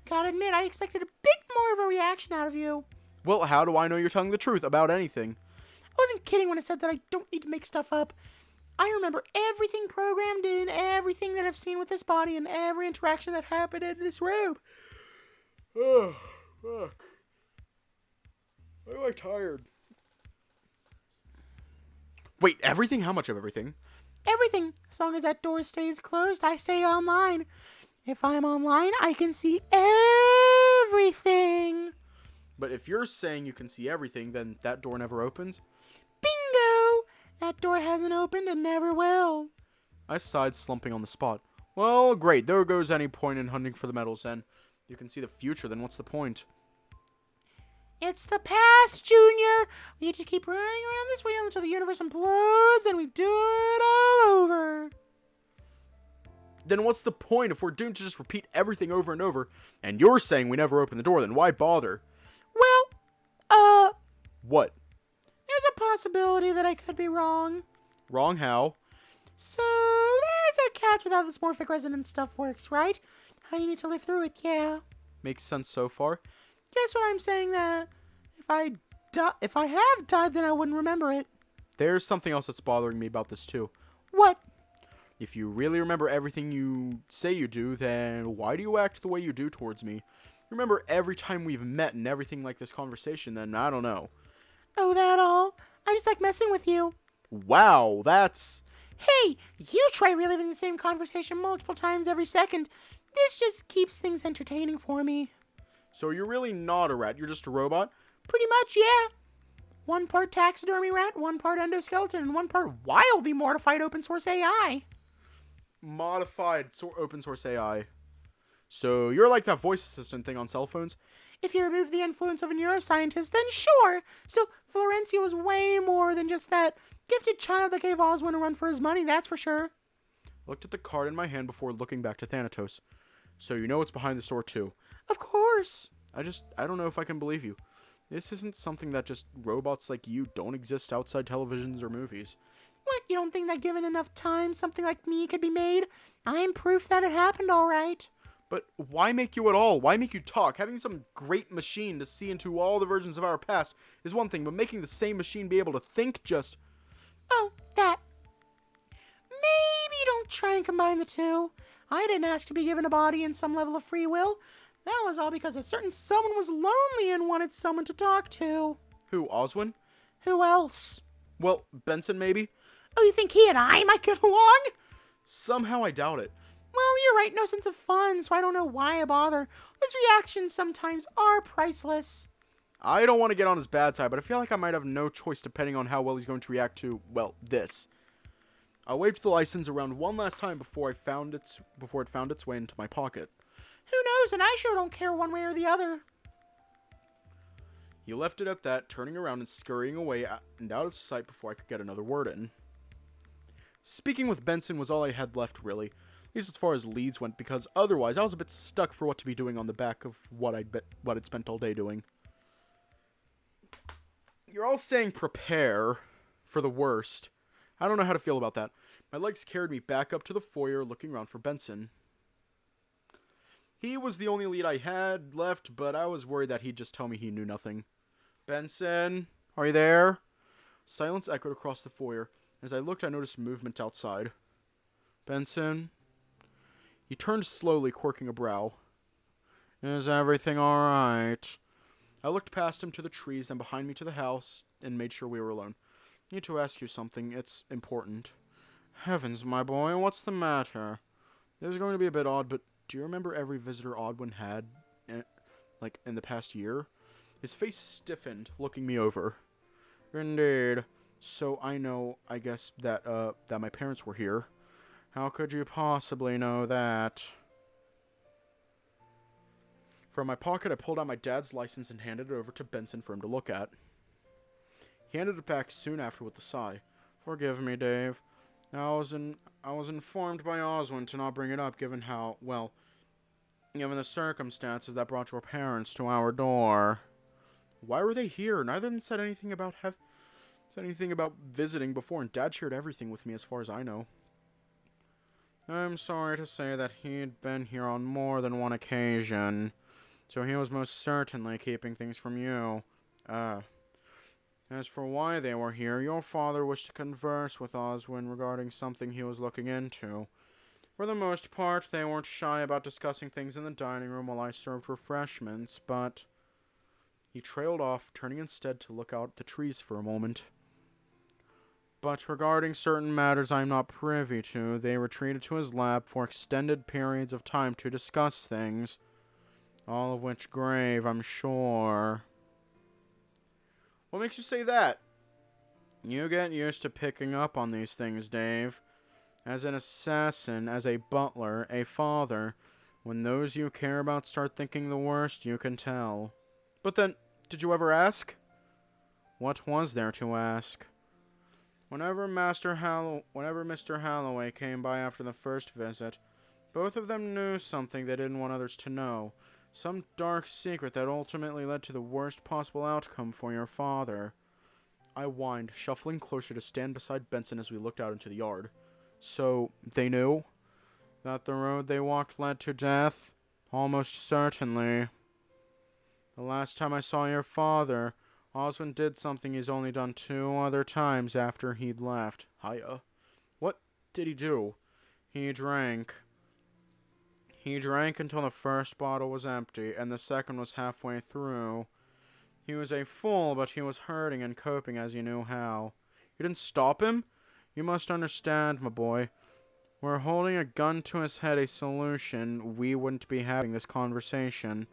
Gotta admit, I expected a bit more of a reaction out of you. Well, how do I know you're telling the truth about anything? I wasn't kidding when I said that I don't need to make stuff up. I remember everything programmed in, everything that I've seen with this body, and every interaction that happened in this room. Oh, fuck. Why am I tired? Wait, everything? How much of everything? Everything. As long as that door stays closed, I stay online. If I'm online, I can see everything. But if you're saying you can see everything, then that door never opens? Bingo! That door hasn't opened and never will. I sighed, slumping on the spot. Well, great. There goes any point in hunting for the medals, then. You can see the future, then what's the point? It's the past, Junior. We just keep running around this wheel until the universe implodes and we do it all over. Then what's the point if we're doomed to just repeat everything over and over, and you're saying we never open the door, then why bother? Well, What? there's a possibility that I could be wrong. Wrong how? So, there's a catch with how this morphic resonance stuff works, right? How you need to live through it, yeah. Makes sense so far. Guess what I'm saying that if I have died, then I wouldn't remember it. There's something else that's bothering me about this too. What? If you really remember everything you say you do, then why do you act the way you do towards me? Remember every time we've met and everything like this conversation, then I don't know. Oh, that all? I just like messing with you. Wow, that's... Hey, you try reliving the same conversation multiple times every second. This just keeps things entertaining for me. So you're really not a rat, you're just a robot? Pretty much, yeah. 1 part taxidermy rat, 1 part endoskeleton, and 1 part wildly mortified open source AI. Modified open source AI. So you're like that voice assistant thing on cell phones? If you remove the influence of a neuroscientist, then sure. Still, Florencia was way more than just that gifted child that gave Oswin a run for his money, that's for sure. Looked at the card in my hand before looking back to Thanatos. So you know what's behind the door too. Of course. I don't know if I can believe you. This isn't something that just robots like you don't exist outside televisions or movies. What, you don't think that given enough time, something like me could be made? I'm proof that it happened all right. But why make you at all? Why make you talk? Having some great machine to see into all the versions of our past is one thing, but making the same machine be able to think just... Oh, that. Maybe don't try and combine the two. I didn't ask to be given a body and some level of free will. That was all because a certain someone was lonely and wanted someone to talk to. Who, Oswin? Who else? Well, Benson maybe? Oh, you think he and I might get along? Somehow I doubt it. Well, you're right, no sense of fun, so I don't know why I bother. His reactions sometimes are priceless. I don't want to get on his bad side, but I feel like I might have no choice depending on how well he's going to react to, well, this. I waved the license around one last time before it found its way into my pocket. Who knows, and I sure don't care one way or the other. He left it at that, turning around and scurrying away and out of sight before I could get another word in. Speaking with Benson was all I had left, really. At least as far as leads went, because otherwise I was a bit stuck for what to be doing on the back of what I'd spent all day doing. You're all saying prepare for the worst. I don't know how to feel about that. My legs carried me back up to the foyer, looking around for Benson. He was the only lead I had left, but I was worried that he'd just tell me he knew nothing. Benson, are you there? Silence echoed across the foyer. As I looked, I noticed movement outside. Benson? He turned slowly, quirking a brow. Is everything alright? I looked past him to the trees and behind me to the house and made sure we were alone. Need to ask you something. It's important. Heavens, my boy, what's the matter? This is going to be a bit odd, but do you remember every visitor Odwin had, in the past year? His face stiffened, looking me over. Indeed. So I guess, that my parents were here. How could you possibly know that? From my pocket, I pulled out my dad's license and handed it over to Benson for him to look at. He handed it back soon after with a sigh. Forgive me, Dave. I was informed by Oswin to not bring it up, given the circumstances that brought your parents to our door. Why were they here? Neither of them said anything about visiting before, and Dad shared everything with me as far as I know. I'm sorry to say that he'd been here on more than one occasion, so he was most certainly keeping things from you. As for why they were here, your father wished to converse with Oswin regarding something he was looking into. For the most part, they weren't shy about discussing things in the dining room while I served refreshments, but... He trailed off, turning instead to look out at the trees for a moment. But regarding certain matters I am not privy to, they retreated to his lab for extended periods of time to discuss things. All of which grave, I'm sure. What makes you say that? You get used to picking up on these things, Dave. As an assassin, as a butler, a father, when those you care about start thinking the worst, you can tell. But then, did you ever ask? What was there to ask? Whenever Mr. Holloway came by after the first visit, both of them knew something they didn't want others to know. Some dark secret that ultimately led to the worst possible outcome for your father. I whined, shuffling closer to stand beside Benson as we looked out into the yard. So, they knew? That the road they walked led to death? Almost certainly. The last time I saw your father, Oswin did something he's only done 2 other times after he'd left. Hiya. What did he do? He drank. He drank until the first bottle was empty, and the second was halfway through. He was a fool, but he was hurting and coping as he knew how. You didn't stop him? You must understand, my boy. Were holding a gun to his head a solution, we wouldn't be having this conversation.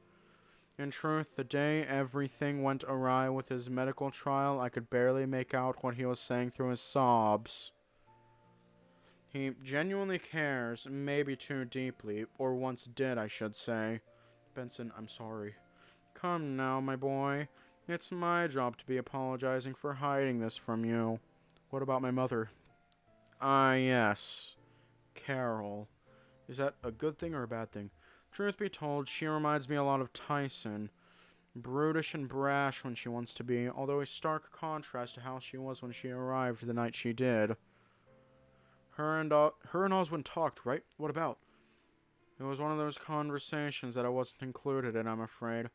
In truth, the day everything went awry with his medical trial, I could barely make out what he was saying through his sobs. He genuinely cares, maybe too deeply, or once did, I should say. Benson, I'm sorry. Come now, my boy. It's my job to be apologizing for hiding this from you. What about my mother? Ah, yes. Carol. Is that a good thing or a bad thing? Truth be told, she reminds me a lot of Tyson. Brutish and brash when she wants to be, although a stark contrast to how she was when she arrived the night she did. Her and Oswin talked, right? What about? It was one of those conversations that I wasn't included in, I'm afraid.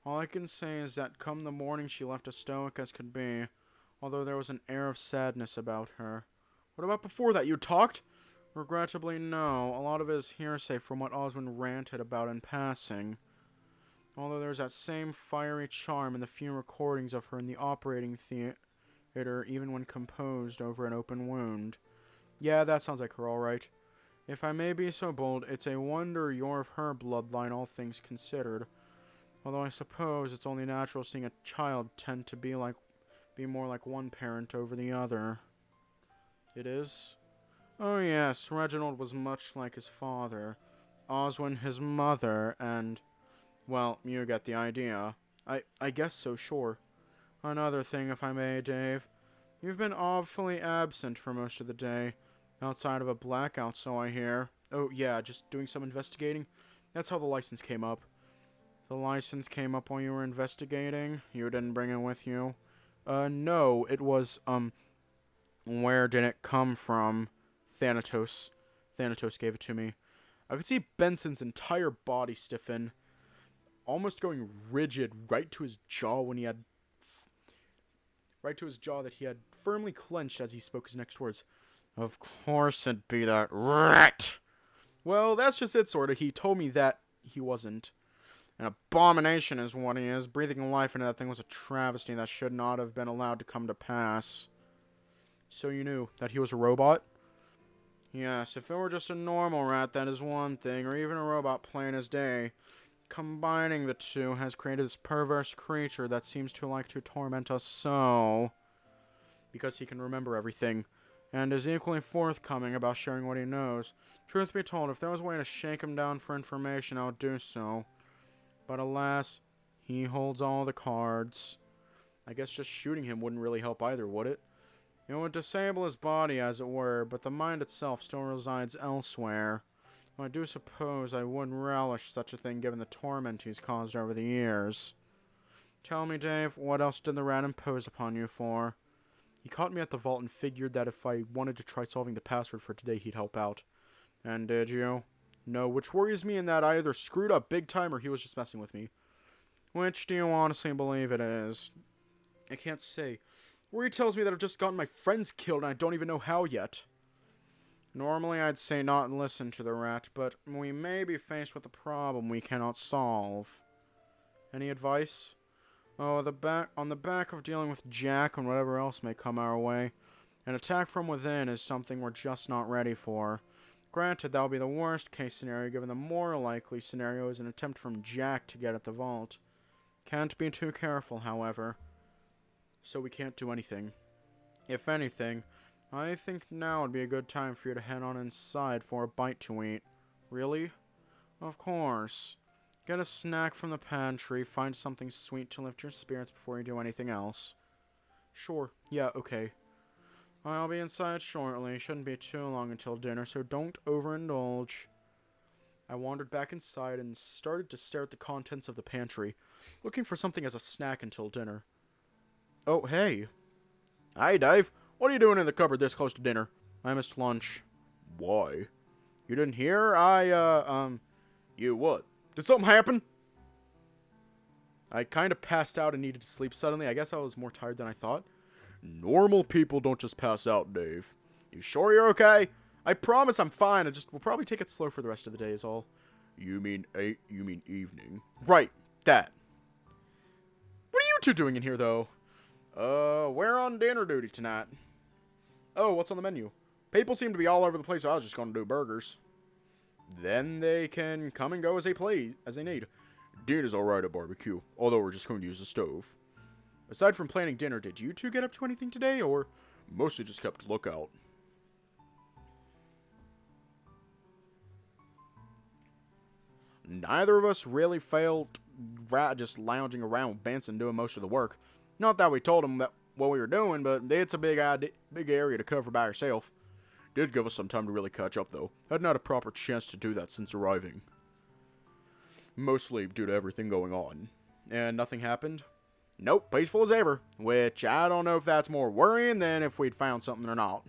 All I can say is that come the morning she left as stoic as could be, although there was an air of sadness about her. What about before that? You talked? Regrettably, no. A lot of it is hearsay from what Oswin ranted about in passing. Although there's that same fiery charm in the few recordings of her in the operating theater, even when composed over an open wound. Yeah, that sounds like her, alright. If I may be so bold, it's a wonder you're of her bloodline, all things considered. Although I suppose it's only natural seeing a child tend to be more like one parent over the other. It is? Oh yes, Reginald was much like his father. Oswin his mother, and... well, you get the idea. I guess so, sure. Another thing, if I may, Dave. You've been awfully absent for most of the day. Outside of a blackout, so I hear. Oh, yeah, just doing some investigating. That's how the license came up. The license came up while you were investigating? You didn't bring it with you? No, it was, where did it come from? Thanatos. Thanatos gave it to me. I could see Benson's entire body stiffen, almost going rigid right to his jaw that he had firmly clenched as he spoke his next words. Of course it'd be that rat. Well, that's just it, sorta. He told me that he wasn't. An abomination is what he is. Breathing life into that thing was a travesty that should not have been allowed to come to pass. So you knew that he was a robot? Yes, if it were just a normal rat, that is one thing, or even a robot plain as day. Combining the two has created this perverse creature that seems to like to torment us so. Because he can remember everything, and is equally forthcoming about sharing what he knows. Truth be told, if there was a way to shake him down for information, I would do so. But alas, he holds all the cards. I guess just shooting him wouldn't really help either, would it? It would disable his body, as it were, but the mind itself still resides elsewhere. I do suppose I wouldn't relish such a thing given the torment he's caused over the years. Tell me, Dave, what else did the rat impose upon you for? He caught me at the vault and figured that if I wanted to try solving the password for today, he'd help out. And did you? No, which worries me in that I either screwed up big time or he was just messing with me. Which do you honestly believe it is? I can't say. Worry tells me that I've just gotten my friends killed and I don't even know how yet. Normally I'd say not and listen to the rat, but we may be faced with a problem we cannot solve. Any advice? Oh, on the back of dealing with Jack and whatever else may come our way, an attack from within is something we're just not ready for. Granted, that'll be the worst case scenario, given the more likely scenario is an attempt from Jack to get at the vault. Can't be too careful, however. So we can't do anything. If anything, I think now would be a good time for you to head on inside for a bite to eat. Really? Of course. Get a snack from the pantry, find something sweet to lift your spirits before you do anything else. Sure, yeah, okay. I'll be inside shortly. Shouldn't be too long until dinner, so don't overindulge. I wandered back inside and started to stare at the contents of the pantry, looking for something as a snack until dinner. Oh, hey. Hi, Dave. What are you doing in the cupboard this close to dinner? I missed lunch. Why? You didn't hear? You what? Did something happen? I kind of passed out and needed to sleep suddenly. I guess I was more tired than I thought. Normal people don't just pass out, Dave. You sure you're okay? I promise I'm fine. We'll probably take it slow for the rest of the day is all. You mean evening? Right, that. What are you two doing in here, though? We're on dinner duty tonight. Oh, what's on the menu? People seem to be all over the place, so I was just going to do burgers. Then they can come and go as they need. Dinner's alright at barbecue, although we're just going to use the stove. Aside from planning dinner, did you two get up to anything today, or mostly just kept lookout? Neither of us really felt just lounging around with Benson doing most of the work. Not that we told him that what we were doing, but it's a big area to cover by ourselves. Did give us some time to really catch up, though. Hadn't had a proper chance to do that since arriving. Mostly due to everything going on. And nothing happened? Nope, peaceful as ever. Which, I don't know if that's more worrying than if we'd found something or not.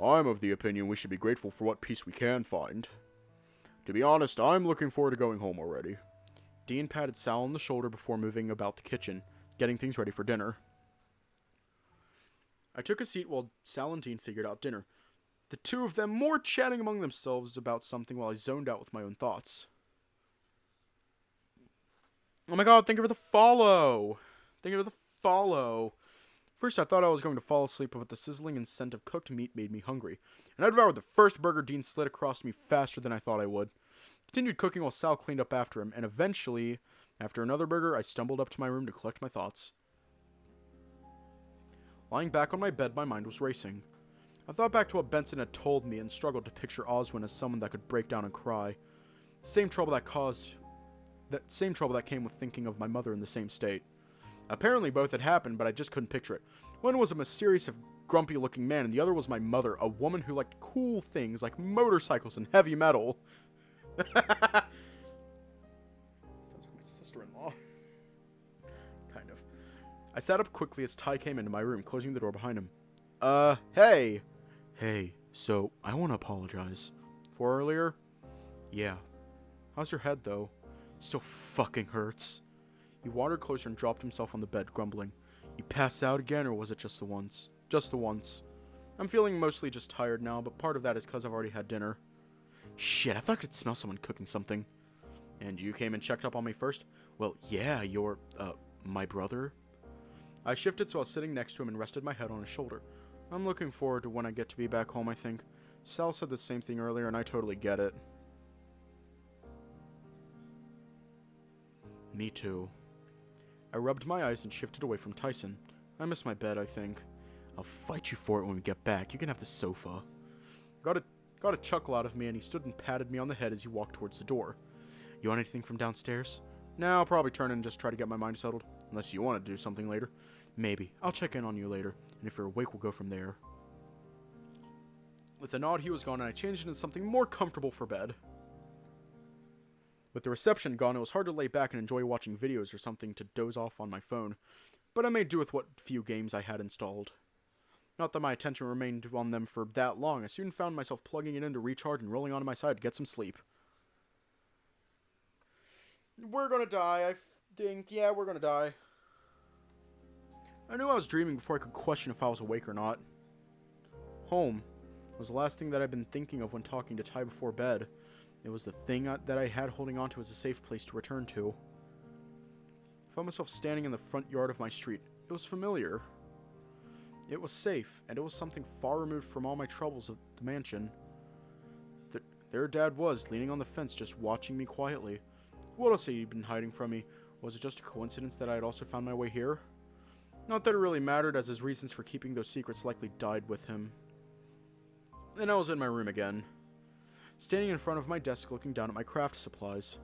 I'm of the opinion we should be grateful for what peace we can find. To be honest, I'm looking forward to going home already. Dean patted Sal on the shoulder before moving about the kitchen, getting things ready for dinner. I took a seat while Sal and Dean figured out dinner. The two of them more chatting among themselves about something while I zoned out with my own thoughts. Oh my god, thank you for the follow! Thank you for the follow! First I thought I was going to fall asleep, but the sizzling and scent of cooked meat made me hungry, and I devoured the first burger Dean slid across me faster than I thought I would. Continued cooking while Sal cleaned up after him, and eventually, after another burger, I stumbled up to my room to collect my thoughts. Lying back on my bed, my mind was racing. I thought back to what Benson had told me and struggled to picture Oswin as someone that could break down and cry. Same trouble that came with thinking of my mother in the same state. Apparently both had happened, but I just couldn't picture it. One was a mysterious, grumpy-looking man, and the other was my mother, a woman who liked cool things like motorcycles and heavy metal. Sounds like my sister-in-law. Kind of. I sat up quickly as Ty came into my room, closing the door behind him. Hey! Hey, so, I want to apologize. For earlier? Yeah. How's your head, though? Still fucking hurts. He wandered closer and dropped himself on the bed, grumbling. You passed out again, or was it just the once? Just the once. I'm feeling mostly just tired now, but part of that is because I've already had dinner. Shit, I thought I could smell someone cooking something. And you came and checked up on me first? Well, yeah, you're, my brother? I shifted so I was sitting next to him and rested my head on his shoulder. I'm looking forward to when I get to be back home, I think. Sal said the same thing earlier, and I totally get it. Me too. I rubbed my eyes and shifted away from Tyson. I miss my bed, I think. I'll fight you for it when we get back. You can have the sofa. Got a chuckle out of me, and he stood and patted me on the head as he walked towards the door. You want anything from downstairs? No, I'll probably turn in and just try to get my mind settled. Unless you want to do something later. Maybe. I'll check in on you later, and if you're awake, we'll go from there. With a nod, he was gone, and I changed into something more comfortable for bed. With the reception gone, it was hard to lay back and enjoy watching videos or something to doze off on my phone, but I made do with what few games I had installed. Not that my attention remained on them for that long. I soon found myself plugging it in to recharge and rolling onto my side to get some sleep. We're gonna die, I think. Yeah, we're gonna die. I knew I was dreaming before I could question if I was awake or not. Home was the last thing that I'd been thinking of when talking to Ty before bed. It was the thing that I had holding on to as a safe place to return to. I found myself standing in the front yard of my street. It was familiar. It was safe, and it was something far removed from all my troubles of the mansion. There Dad was, leaning on the fence, just watching me quietly. What else had he been hiding from me? Was it just a coincidence that I had also found my way here? Not that it really mattered, as his reasons for keeping those secrets likely died with him. Then I was in my room again, standing in front of my desk looking down at my craft supplies.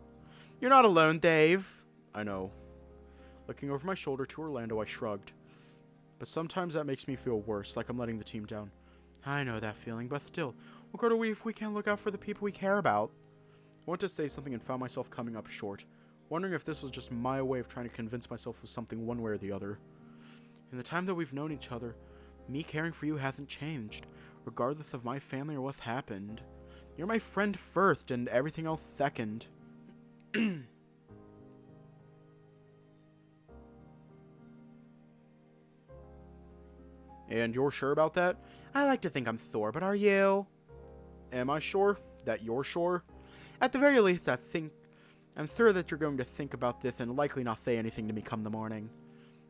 You're not alone, Dave. I know. Looking over my shoulder to Orlando, I shrugged. But sometimes that makes me feel worse, like I'm letting the team down. I know that feeling, but still, what good are we if we can't look out for the people we care about? I wanted to say something and found myself coming up short, wondering if this was just my way of trying to convince myself of something one way or the other. In the time that we've known each other, me caring for you hasn't changed, regardless of my family or what happened. You're my friend first, and everything else second. And you're sure about that? I like to think I'm Thor, but are you? Am I sure that you're sure? At the very least, I'm sure that you're going to think about this and likely not say anything to me come the morning.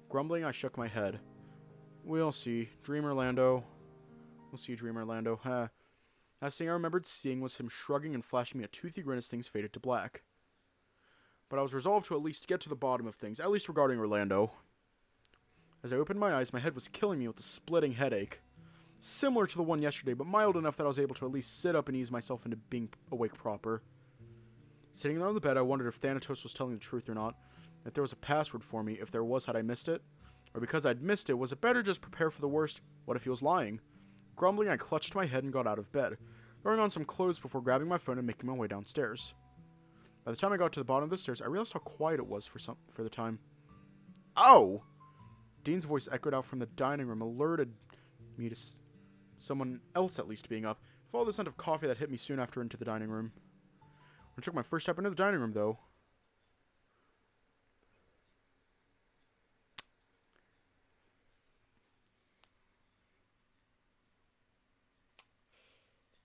Grumbling, I shook my head. We'll see. Dream Orlando. We'll see, Dream Orlando. Last thing I remembered seeing was him shrugging and flashing me a toothy grin as things faded to black. But I was resolved to at least get to the bottom of things, at least regarding Orlando. As I opened my eyes, my head was killing me with a splitting headache. Similar to the one yesterday, but mild enough that I was able to at least sit up and ease myself into being awake proper. Sitting there on the bed, I wondered if Thanatos was telling the truth or not, if there was a password for me. If there was, had I missed it? Or because I'd missed it, was it better just prepare for the worst? What if he was lying? Grumbling, I clutched my head and got out of bed, throwing on some clothes before grabbing my phone and making my way downstairs. By the time I got to the bottom of the stairs, I realized how quiet it was for the time. Oh! Dean's voice echoed out from the dining room, alerted me to someone else at least being up. Followed the scent of coffee that hit me soon after into the dining room. When I took my first step into the dining room, though,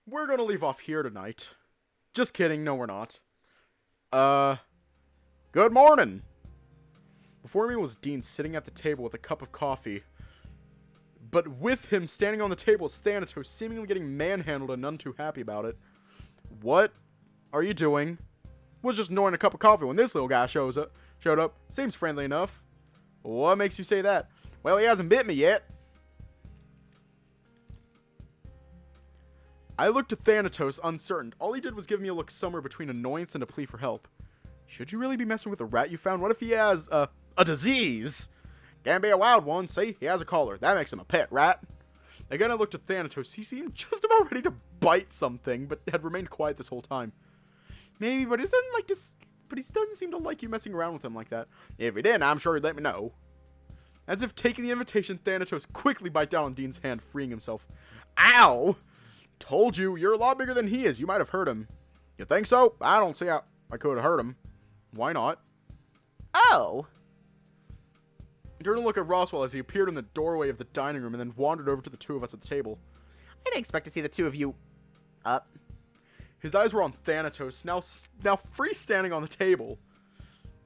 we're gonna leave off here tonight. Just kidding, no we're not. Good morning! Before me was Dean sitting at the table with a cup of coffee. But with him standing on the table is Thanatos, seemingly getting manhandled and none too happy about it. What are you doing? Was just enjoying a cup of coffee when this little guy showed up. Seems friendly enough. What makes you say that? Well, he hasn't bit me yet. I looked at Thanatos, uncertain. All he did was give me a look somewhere between annoyance and a plea for help. Should you really be messing with a rat you found? What if he has, a disease? Can't be a wild one, see? He has a collar. That makes him a pet rat. Again, I looked at Thanatos. He seemed just about ready to bite something, but had remained quiet this whole time. Maybe, but he doesn't seem to like you messing around with him like that. If he did, I'm sure he'd let me know. As if taking the invitation, Thanatos quickly bite down on Dean's hand, freeing himself. Ow! Told you, you're a lot bigger than he is. You might have hurt him. You think so? I don't see how I could have hurt him. Why not? Oh! I turned to look at Roswell as he appeared in the doorway of the dining room and then wandered over to the two of us at the table. I didn't expect to see the two of you up. His eyes were on Thanatos, now freestanding on the table.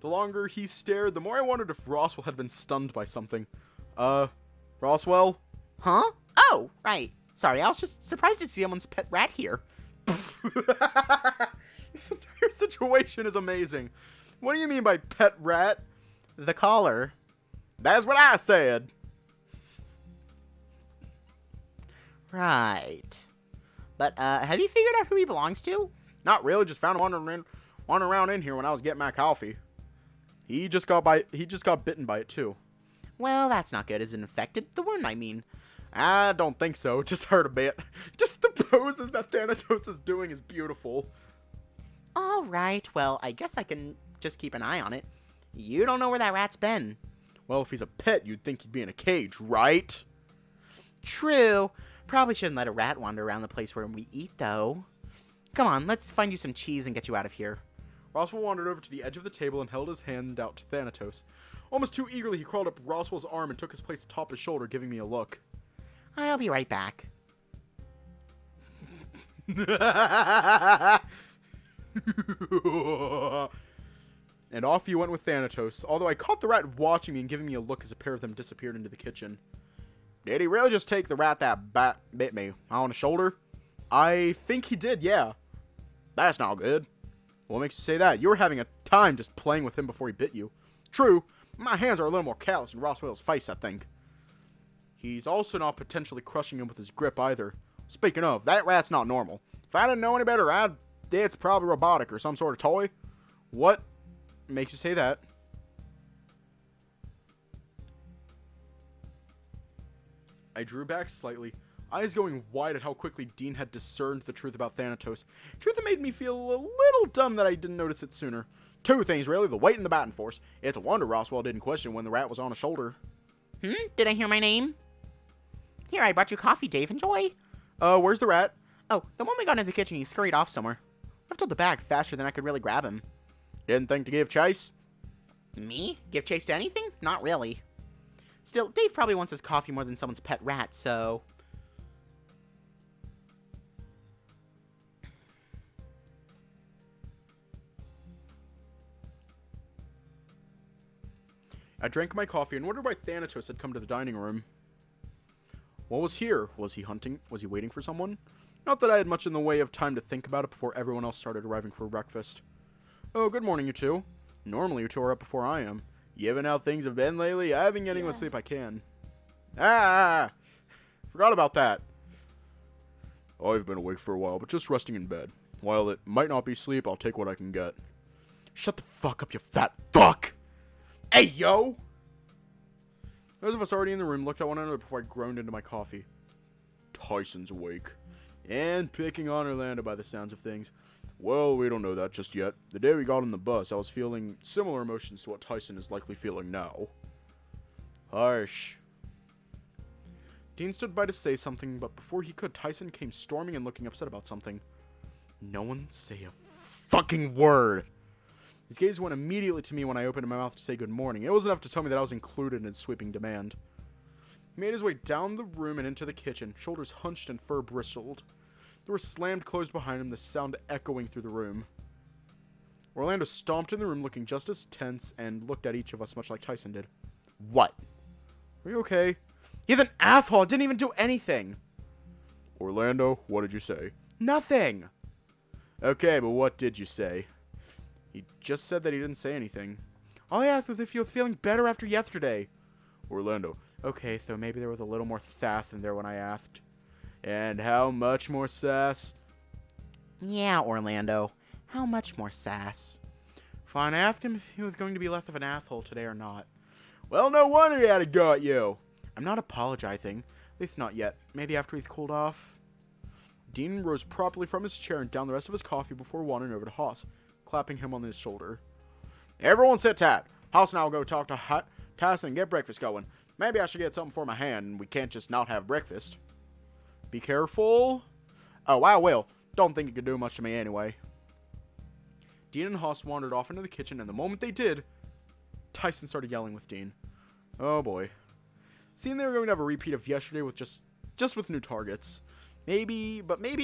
The longer he stared, the more I wondered if Roswell had been stunned by something. Roswell? Huh? Oh, right. Sorry, I was just surprised to see someone's pet rat here. This entire situation is amazing. What do you mean by pet rat? The collar. That's what I said. Right. But, have you figured out who he belongs to? Not really, just found him wandering around in here when I was getting my coffee. He just got bitten by it too. Well, that's not good. Is it infected? The wound, I mean. I don't think so. It just hurt a bit. Just the poses that Thanatos is doing is beautiful. Alright, well, I guess I can just keep an eye on it. You don't know where that rat's been. Well, if he's a pet, you'd think he'd be in a cage, right? True. Probably shouldn't let a rat wander around the place where we eat, though. Come on, let's find you some cheese and get you out of here. Roswell wandered over to the edge of the table and held his hand out to Thanatos. Almost too eagerly, he crawled up Roswell's arm and took his place atop his shoulder, giving me a look. I'll be right back. And off he went with Thanatos, although I caught the rat watching me and giving me a look as a pair of them disappeared into the kitchen. Did he really just take the rat that bit me on the shoulder? I think he did, yeah. That's not good. What makes you say that? You were having a time just playing with him before he bit you. True, my hands are a little more callous than Roswell's face, I think. He's also not potentially crushing him with his grip either. Speaking of, that rat's not normal. If I didn't know any better, I'd say it's probably robotic or some sort of toy. What makes you say that? I drew back slightly, eyes going wide at how quickly Dean had discerned the truth about Thanatos. Truth that made me feel a little dumb that I didn't notice it sooner. Two things, really, the weight and the batting force. It's a wonder Roswell didn't question when the rat was on his shoulder. Did I hear my name? Here, I brought you coffee, Dave. Enjoy. Where's the rat? Oh, the moment we got into the kitchen, he scurried off somewhere. Left out the bag faster than I could really grab him. Didn't think to give chase? Me? Give chase to anything? Not really. Still, Dave probably wants his coffee more than someone's pet rat, so... I drank my coffee and wondered why Thanatos had come to the dining room. What was here? Was he hunting? Was he waiting for someone? Not that I had much in the way of time to think about it before everyone else started arriving for breakfast. Oh, good morning, you two. Normally you two are up before I am. Given how things have been lately, I've been getting what sleep I can. Forgot about that. I've been awake for a while, but just resting in bed. While it might not be sleep, I'll take what I can get. Shut the fuck up, you fat fuck! Hey, yo! Those of us already in the room looked at one another before I groaned into my coffee. Tyson's awake. And picking on Orlando by the sounds of things. Well, we don't know that just yet. The day we got on the bus, I was feeling similar emotions to what Tyson is likely feeling now. Hush. Dean stood by to say something, but before he could, Tyson came storming and looking upset about something. No one say a fucking word! His gaze went immediately to me when I opened my mouth to say good morning. It was enough to tell me that I was included in his sweeping demand. He made his way down the room and into the kitchen, shoulders hunched and fur bristled. The door slammed closed behind him, the sound echoing through the room. Orlando stomped in the room looking just as tense and looked at each of us much like Tyson did. What? Are you okay? He's an asshole! Didn't even do anything! Orlando, what did you say? Nothing! Okay, but what did you say? He just said that he didn't say anything. All I asked was if you were feeling better after yesterday. Orlando. Okay, so maybe there was a little more sass in there when I asked. And how much more sass? Yeah, Orlando. How much more sass? Fine, I asked him if he was going to be less of an asshole today or not. Well, no wonder he had a go at you. I'm not apologizing. At least not yet. Maybe after he's cooled off. Dean rose properly from his chair and downed the rest of his coffee before wandering over to Haas, clapping him on his shoulder. Everyone sit tight. Haas and I will go talk to Tyson and get breakfast going. Maybe I should get something for my hand, and we can't just not have breakfast. Be careful. Oh, I will. Don't think it could do much to me anyway. Dean and Haas wandered off into the kitchen, and the moment they did, Tyson started yelling with Dean. Oh boy. Seeing they were going to have a repeat of yesterday with just with new targets. Maybe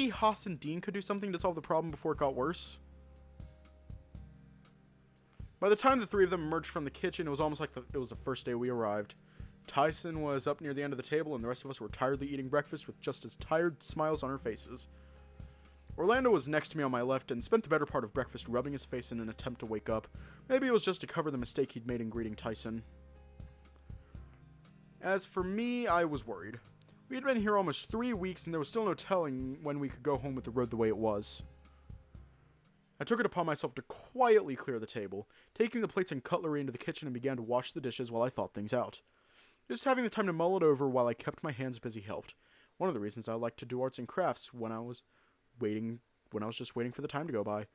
Haas and Dean could do something to solve the problem before it got worse. By the time the three of them emerged from the kitchen, it was almost like it was the first day we arrived. Tyson was up near the end of the table, and the rest of us were tiredly eating breakfast with just as tired smiles on our faces. Orlando was next to me on my left and spent the better part of breakfast rubbing his face in an attempt to wake up. Maybe it was just to cover the mistake he'd made in greeting Tyson. As for me, I was worried. We had been here almost 3 weeks, and there was still no telling when we could go home with the road the way it was. I took it upon myself to quietly clear the table, taking the plates and cutlery into the kitchen and began to wash the dishes while I thought things out. Just having the time to mull it over while I kept my hands busy helped. One of the reasons I liked to do arts and crafts when I was just waiting for the time to go by.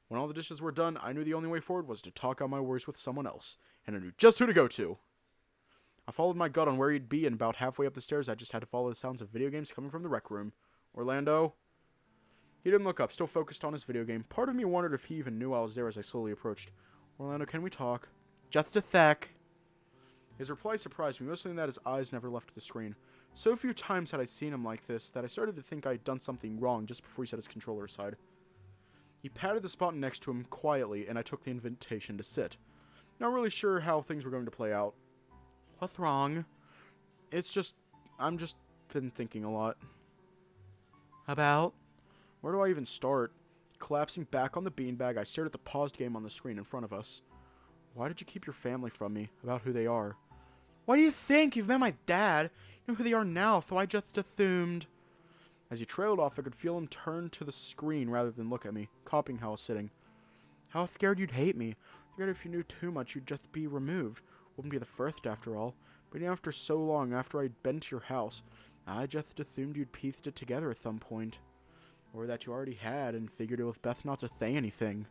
When all the dishes were done, I knew the only way forward was to talk out my worries with someone else, and I knew just who to go to. I followed my gut on where he'd be, and about halfway up the stairs, I just had to follow the sounds of video games coming from the rec room. Orlando? He didn't look up, still focused on his video game. Part of me wondered if he even knew I was there as I slowly approached. Orlando, can we talk? Just a sec. His reply surprised me, mostly in that his eyes never left the screen. So few times had I seen him like this that I started to think I had done something wrong just before he set his controller aside. He patted the spot next to him quietly, and I took the invitation to sit. Not really sure how things were going to play out. What's wrong? I'm just been thinking a lot. About? Where do I even start? Collapsing back on the beanbag, I stared at the paused game on the screen in front of us. Why did you keep your family from me? About who they are? What do you think? You've met my dad. You know who they are now, so I just assumed. As he trailed off, I could feel him turn to the screen rather than look at me, copying how I was sitting. How scared you'd hate me. Scared if you knew too much, you'd just be removed. Wouldn't be the first, after all. But even after so long, after I'd been to your house, I just assumed you'd pieced it together at some point. Or that you already had, and figured it was best not to say anything.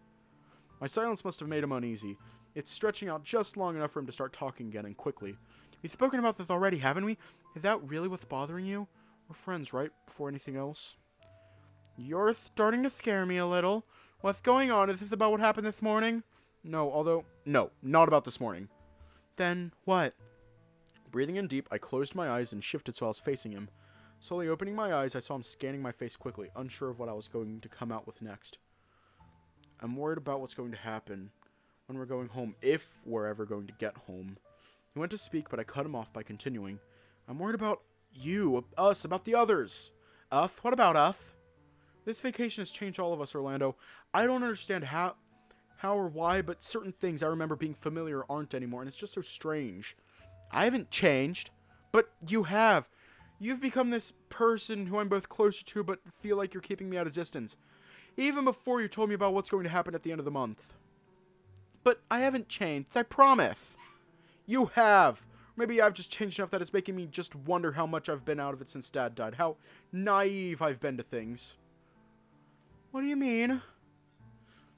My silence must have made him uneasy. It's stretching out just long enough for him to start talking again, and quickly. We've spoken about this already, haven't we? Is that really what's bothering you? We're friends, right? Before anything else. You're starting to scare me a little. What's going on? Is this about what happened this morning? No, not about this morning. Then what? Breathing in deep, I closed my eyes and shifted so I was facing him. Slowly opening my eyes, I saw him scanning my face quickly, unsure of what I was going to come out with next. I'm worried about what's going to happen when we're going home, if we're ever going to get home. He went to speak, but I cut him off by continuing. I'm worried about you, us, about the others. Us? What about us? This vacation has changed all of us, Orlando. I don't understand how or why, but certain things I remember being familiar aren't anymore, and it's just so strange. I haven't changed. But you have. You've become this person who I'm both closer to, but feel like you're keeping me at a distance. Even before you told me about what's going to happen at the end of the month. But I haven't changed, I promise. You have. Maybe I've just changed enough that it's making me just wonder how much I've been out of it since Dad died. How naive I've been to things. What do you mean?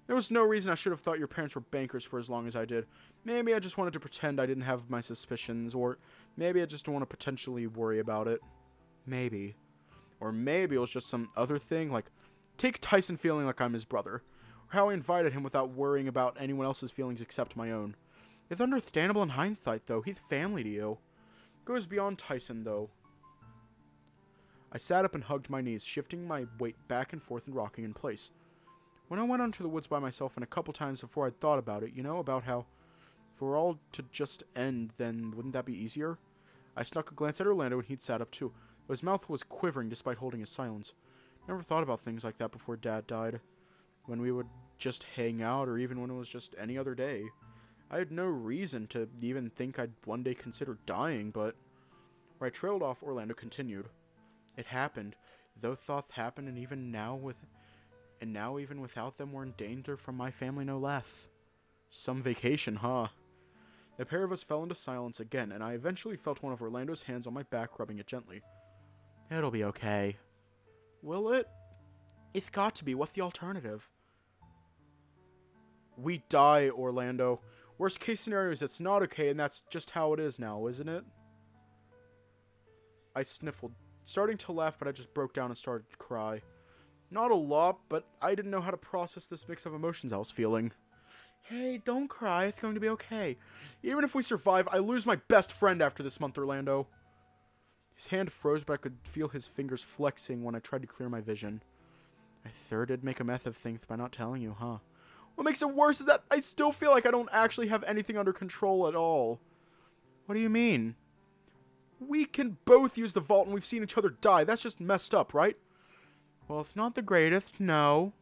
There was no reason I should have thought your parents were bankers for as long as I did. Maybe I just wanted to pretend I didn't have my suspicions, or maybe I just don't want to potentially worry about it. Maybe. Or maybe it was just some other thing, like take Tyson feeling like I'm his brother, or how I invited him without worrying about anyone else's feelings except my own. It's understandable in hindsight, though. He's family to you. It goes beyond Tyson, though. I sat up and hugged my knees, shifting my weight back and forth and rocking in place. When I went onto the woods by myself, and a couple times before I'd thought about it, about how if it were all to just end, then wouldn't that be easier? I snuck a glance at Orlando, and he'd sat up too. His mouth was quivering despite holding his silence. Never thought about things like that before Dad died. When we would just hang out, or even when it was just any other day. I had no reason to even think I'd one day consider dying, but where I trailed off, Orlando continued. It happened. Those thoughts happened, and now even without them, we're in danger from my family no less. Some vacation, huh? The pair of us fell into silence again, and I eventually felt one of Orlando's hands on my back, rubbing it gently. It'll be okay. Will it? It's got to be. What's the alternative? We die, Orlando. Worst case scenario is it's not okay, and that's just how it is now, isn't it? I sniffled, starting to laugh, but I just broke down and started to cry. Not a lot, but I didn't know how to process this mix of emotions I was feeling. Hey, don't cry. It's going to be okay. Even if we survive, I lose my best friend after this month, Orlando. His hand froze, but I could feel his fingers flexing when I tried to clear my vision. I sure did make a mess of things by not telling you, huh? What makes it worse is that I still feel like I don't actually have anything under control at all. What do you mean? We can both use the vault and we've seen each other die. That's just messed up, right? Well, it's not the greatest, no.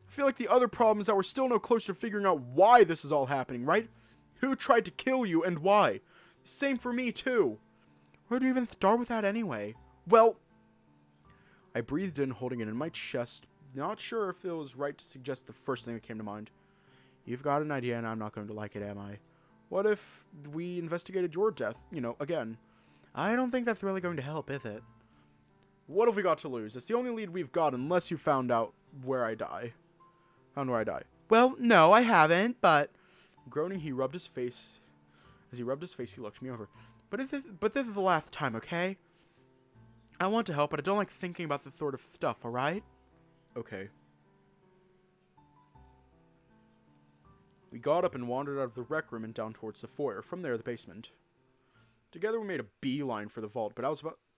I feel like the other problem is that we're still no closer to figuring out why this is all happening, right? Who tried to kill you and why? Same for me, too. Where do you even start with that anyway? Well, I breathed in, holding it in my chest, not sure if it was right to suggest the first thing that came to mind. You've got an idea and I'm not going to like it, am I? What if we investigated your death, again? I don't think that's really going to help, is it? What have we got to lose? It's the only lead we've got unless you found out where I die. Found where I die. Well, no, I haven't, but... Groaning, he rubbed his face. As he rubbed his face, he looked me over. But this is the last time, okay? I want to help, but I don't like thinking about this sort of stuff, alright? Okay. We got up and wandered out of the rec room and down towards the foyer. From there, the basement. Together, we made a beeline for the vault, but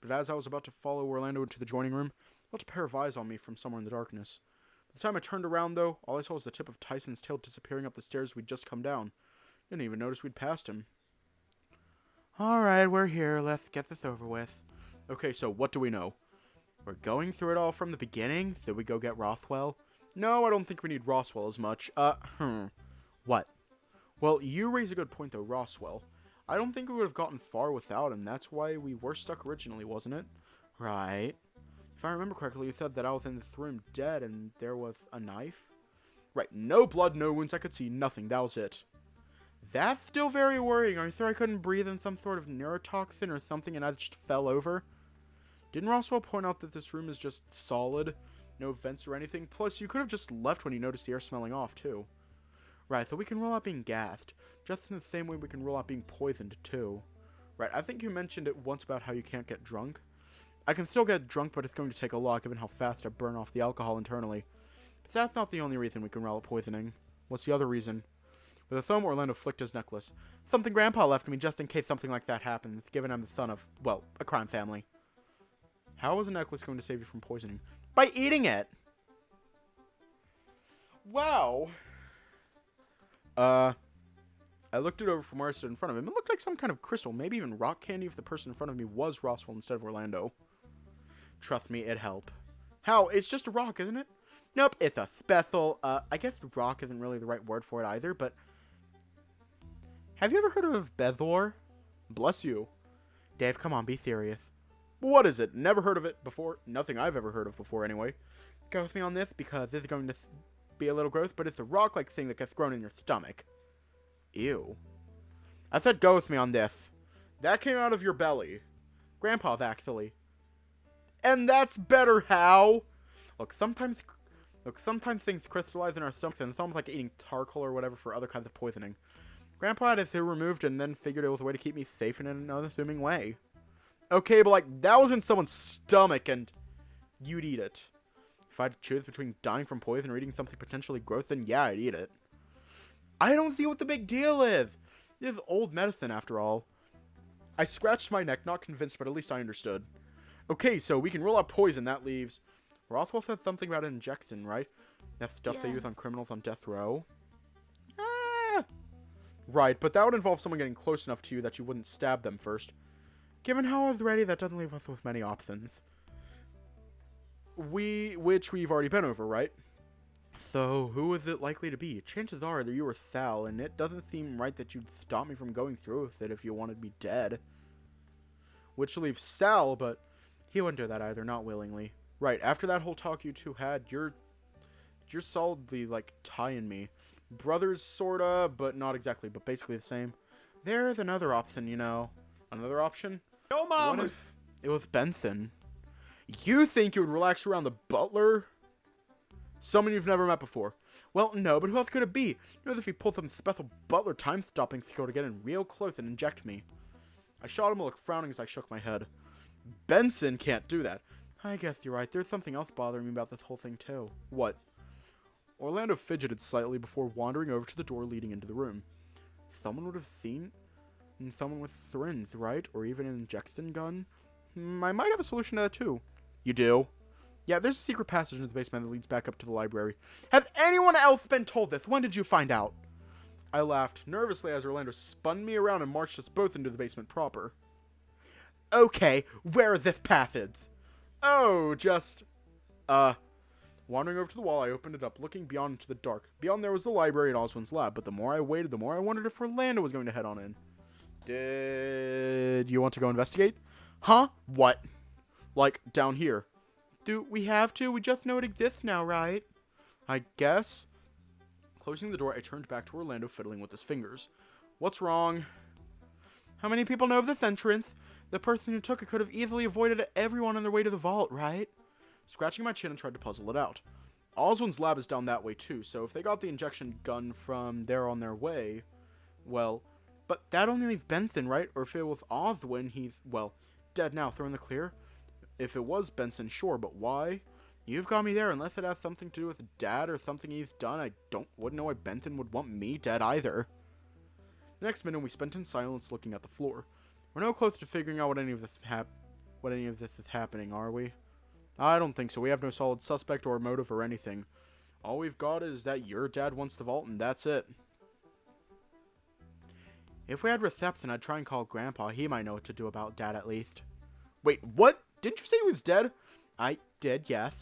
as I was about to follow Orlando into the joining room, I felt a pair of eyes on me from somewhere in the darkness. By the time I turned around, though, all I saw was the tip of Tyson's tail disappearing up the stairs we'd just come down. Didn't even notice we'd passed him. Alright, we're here. Let's get this over with. Okay, so what do we know? We're going through it all from the beginning? Did we go get Rothwell? No, I don't think we need Roswell as much. What? Well, you raise a good point, though, Roswell. I don't think we would have gotten far without him. That's why we were stuck originally, wasn't it? Right. If I remember correctly, you said that I was in this room dead and there was a knife? Right, no blood, no wounds, I could see nothing, that was it. That's still very worrying. Are you sure I couldn't breathe in some sort of neurotoxin or something and I just fell over? Didn't Roswell point out that this room is just solid? No vents or anything? Plus, you could have just left when you noticed the air smelling off, too. Right, so we can rule out being gassed, just in the same way we can rule out being poisoned, too. Right, I think you mentioned it once about how you can't get drunk. I can still get drunk, but it's going to take a lot given how fast I burn off the alcohol internally. But that's not the only reason we can rule out poisoning. What's the other reason? With a thumb, Orlando flicked his necklace. Something Grandpa left me just in case something like that happens, given I'm the son of, well, a crime family. How is a necklace going to save you from poisoning? By eating it! Wow! I looked it over from where I stood in front of him. It looked like some kind of crystal, maybe even rock candy if the person in front of me was Roswell instead of Orlando. Trust me, it'd help. How? It's just a rock, isn't it? Nope, it's a special, I guess rock isn't really the right word for it either, but... Have you ever heard of Bethor? Bless you. Dave, come on, be serious. What is it? Never heard of it before. Nothing I've ever heard of before, anyway. Go with me on this, because this is going to be a little gross, but it's a rock-like thing that gets grown in your stomach. Ew. I said go with me on this. That came out of your belly. Grandpa's, actually. And that's better how? Look, sometimes things crystallize in our stomachs, and it's almost like eating charcoal or whatever for other kinds of poisoning. Grandpa had his hair removed and then figured it was a way to keep me safe in an unassuming way. Okay, but like, that was in someone's stomach and you'd eat it. If I had to choose between dying from poison or eating something potentially gross, then yeah, I'd eat it. I don't see what the big deal is. This is old medicine, after all. I scratched my neck, not convinced, but at least I understood. Okay, so we can rule out poison. That leaves... Rothwell said something about an injection, right? That stuff they use on criminals on death row. Right, but that would involve someone getting close enough to you that you wouldn't stab them first. Given how I was ready, that doesn't leave us with many options. Which we've already been over, right? So, who is it likely to be? Chances are that you or Sal, and it doesn't seem right that you'd stop me from going through with it if you wanted me dead. Which leaves Sal, but he wouldn't do that either, not willingly. Right, after that whole talk you two had, you're solidly, like, tying me. Brothers, sorta, but not exactly, but basically the same. There's another option, you know. Another option? No, Mom! What if it was Benson? You think you would relax around the butler? Someone you've never met before. Well, no, but who else could it be? You know, if he pulled some special butler time-stopping skill to get in real close and inject me. I shot him a look, frowning as I shook my head. Benson can't do that. I guess you're right. There's something else bothering me about this whole thing, too. What? Orlando fidgeted slightly before wandering over to the door leading into the room. Someone would have seen someone with syringe, right? Or even an injection gun? I might have a solution to that, too. You do? Yeah, there's a secret passage in the basement that leads back up to the library. Has anyone else been told this? When did you find out? I laughed nervously as Orlando spun me around and marched us both into the basement proper. Okay, where the path is? Oh, just... Wandering over to the wall, I opened it up, looking beyond into the dark. Beyond there was the library and Oswin's lab, but the more I waited, the more I wondered if Orlando was going to head on in. Did you want to go investigate? Huh? What? Like, down here. Do we have to? We just know it exists now, right? I guess. Closing the door, I turned back to Orlando, fiddling with his fingers. What's wrong? How many people know of this entrance? The person who took it could have easily avoided everyone on their way to the vault, right? Scratching my chin and tried to puzzle it out. Oswin's lab is down that way too, so if they got the injection gun from there on their way, well, but that only leaves Benson, right? Or if it was Oswin, he's, well, dead now, throw in the clear. If it was Benson, sure, but why? You've got me there, unless it has something to do with Dad or something he's done. Wouldn't know why Benson would want me dead either. The next minute, we spent in silence looking at the floor. We're no closer to figuring out what any of this is happening, are we? I don't think so. We have no solid suspect or motive or anything. All we've got is that your dad wants the vault, and that's it. If we had reception, I'd try and call Grandpa. He might know what to do about Dad at least. Wait, what? Didn't you say he was dead? I did, yes.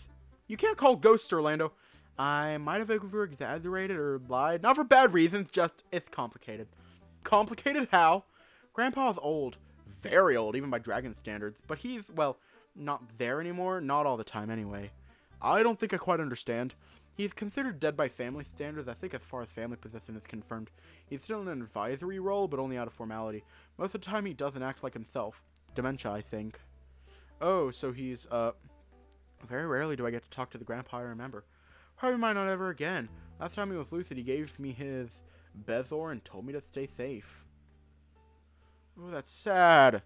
You can't call ghosts, Orlando. I might have over-exaggerated or lied. Not for bad reasons, just it's complicated. Complicated how? Grandpa's old. Very old, even by dragon standards. But he's, well, not there anymore. Not all the time, anyway. I don't think I quite understand. He's considered dead by family standards. I think as far as family possession is confirmed. He's still in an advisory role, but only out of formality. Most of the time, he doesn't act like himself. Dementia, I think. Oh, so he's, Very rarely do I get to talk to the grandpa I remember. Probably might not ever again. Last time he was lucid, he gave me his Bezor and told me to stay safe. Oh, that's sad.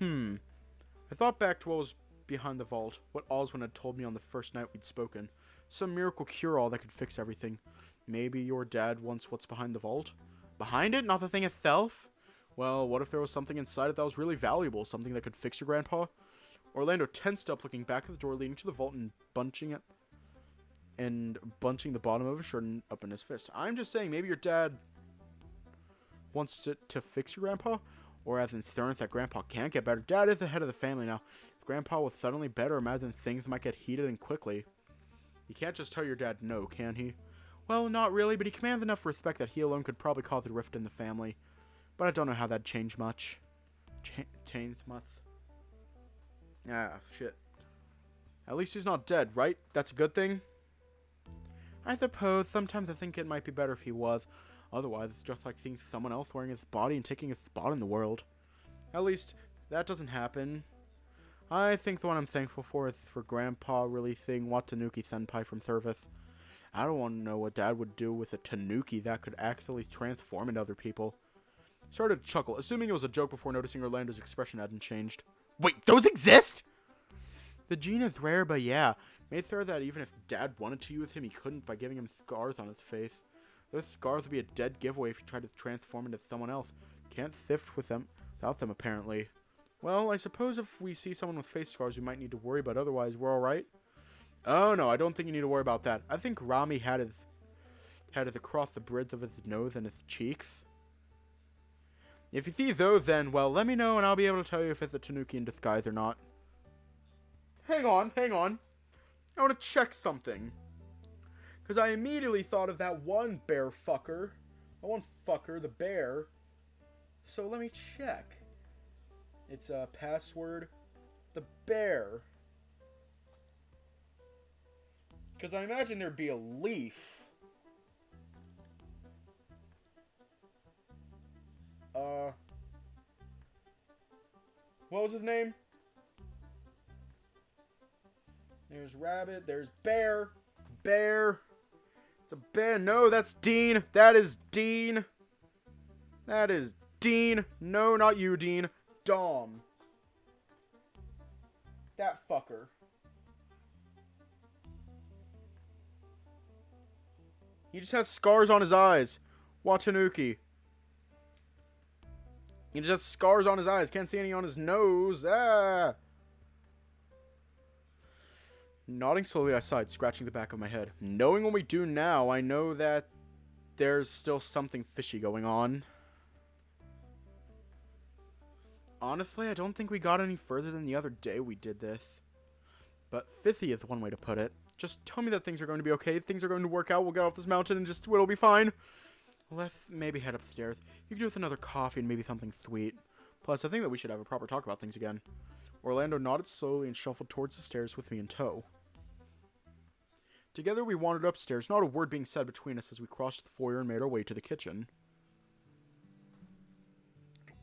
I thought back to what was behind the vault, what Oswin had told me on the first night we'd spoken. Some miracle cure-all that could fix everything. Maybe your dad wants what's behind the vault? Behind it? Not the thing itself? Well, what if there was something inside it that was really valuable? Something that could fix your grandpa? Orlando tensed up, looking back at the door leading to the vault and bunching the bottom of his shirt up in his fist. I'm just saying, maybe your dad wants it to fix your grandpa? Or as concerned that grandpa can't get better. Dad is the head of the family now. If grandpa was suddenly better, imagine things might get heated and quickly. You can't just tell your dad no, can he? Well, not really, but he commands enough respect that he alone could probably cause a rift in the family. But I don't know how that'd change much. Change much? Ah, shit. At least he's not dead, right? That's a good thing? I suppose. Sometimes I think it might be better if he was. Otherwise, it's just like seeing someone else wearing his body and taking his spot in the world. At least, that doesn't happen. I think the one I'm thankful for is for Grandpa releasing Watanuki-senpai from service. I don't want to know what Dad would do with a tanuki that could actually transform into other people. Started to chuckle, assuming it was a joke before noticing Orlando's expression hadn't changed. Wait, those exist?! The gene is rare, but yeah. Made sure that even if Dad wanted to use him, he couldn't by giving him scars on his face. Those scars would be a dead giveaway if he tried to transform into someone else. Can't sift with them without them, apparently. Well, I suppose if we see someone with face scars, we might need to worry, but otherwise, we're alright. Oh, no, I don't think you need to worry about that. I think Rami had it across the bridge of his nose and his cheeks. If you see those, then, well, let me know, and I'll be able to tell you if it's a Tanuki in disguise or not. Hang on. I want to check something. Because I immediately thought of that one bear fucker. That one fucker, the bear. So let me check. It's a password. The bear. Because I imagine there'd be a leaf. What was his name? There's rabbit. There's bear. Bear. It's a bear. No, that's Dean. That is Dean. That is Dean. No, not you, Dean. Dom. That fucker. He just has scars on his eyes. Watanuki. He just has scars on his eyes. Can't see any on his nose. Ah. Nodding slowly, I sighed, scratching the back of my head. Knowing what we do now, I know that there's still something fishy going on. Honestly, I don't think we got any further than the other day we did this. But 50 is one way to put it. Just tell me that things are going to be okay. Things are going to work out. We'll get off this mountain and just it'll be fine. Let's maybe head upstairs. You can do with another coffee and maybe something sweet. Plus, I think that we should have a proper talk about things again. Orlando nodded slowly and shuffled towards the stairs with me in tow. Together we wandered upstairs, not a word being said between us as we crossed the foyer and made our way to the kitchen.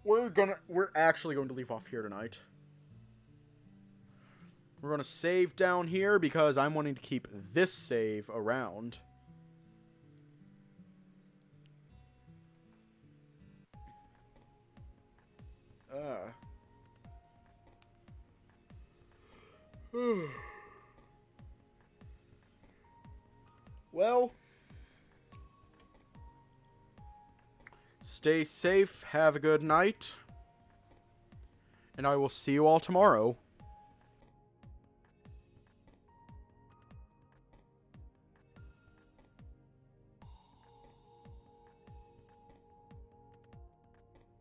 We're actually going to leave off here tonight. We're going to save down here because I'm wanting to keep this save around. Well, stay safe, have a good night, and I will see you all tomorrow.